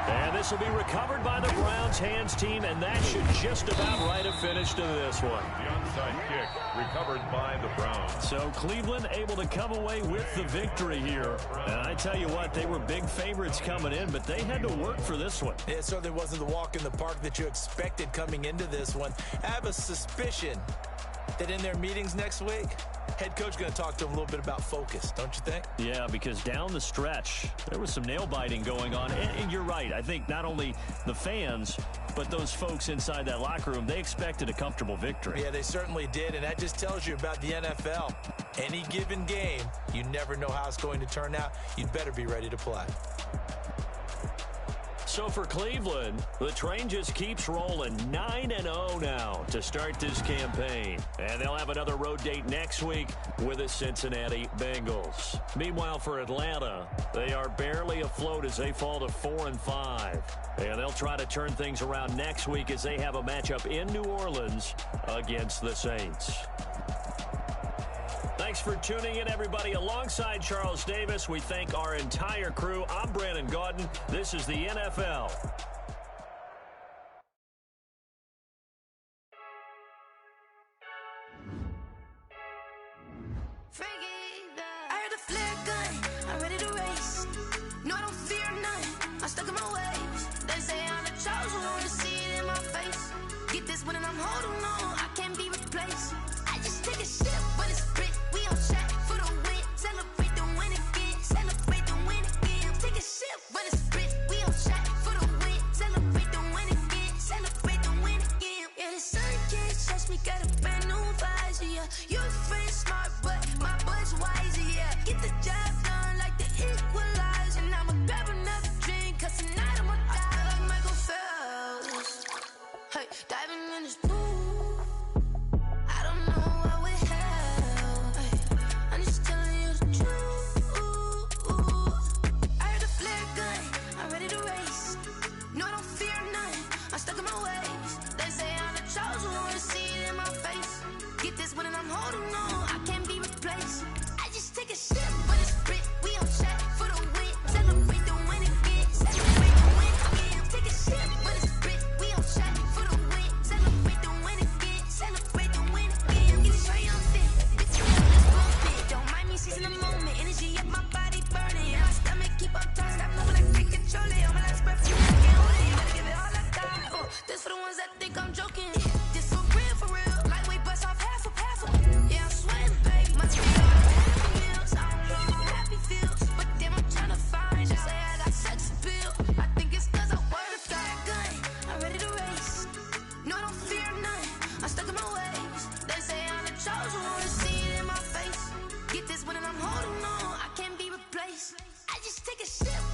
And this will be recovered by the Browns hands team, and that should just about write a finish to this one. The onside kick recovered by the Browns. So Cleveland able to come away with the victory here. And I tell you what, they were big favorites coming in, but they had to work for this one. It certainly wasn't the walk in the park that you expected coming into this one. I have a suspicion that in their meetings next week, head coach going to talk to them a little bit about focus, don't you think? Yeah, because down the stretch, there was some nail-biting going on. And you're right. I think not only the fans, but those folks inside that locker room, they expected a comfortable victory. Yeah, they certainly did, and that just tells you about the NFL. Any given game, you never know how it's going to turn out. You'd better be ready to play. So for Cleveland, the train just keeps rolling 9-0 now to start this campaign. And they'll have another road date next week with the Cincinnati Bengals. Meanwhile, for Atlanta, they are barely afloat as they fall to 4-5. And they'll try to turn things around next week as they have a matchup in New Orleans against the Saints. Thanks for tuning in, everybody. Alongside Charles Davis, we thank our entire crew. I'm Brandon Gaudin. This is the NFL. I heard the flare gun, I'm ready to race. No, I don't fear none, I'm stuck in my ways. They say I'm the chosen one, to see it in my face. Get this one and I'm holding on, I can't be replaced. I just take a sip, but it's spit. We on track for the win, celebrate the win again, celebrate the win again. Take a sip, but it's spit. We on track for the win, celebrate the win again, celebrate the win again. Yeah, the sun can't touch me, got a brand new visor, yeah. Your friend smart, but my butt's wiser, yeah. Get the job done like the equalizer, and I'ma grab another drink, cause tonight I'ma die like Michael Phelps. Hey, diving in this pool, Take a sip.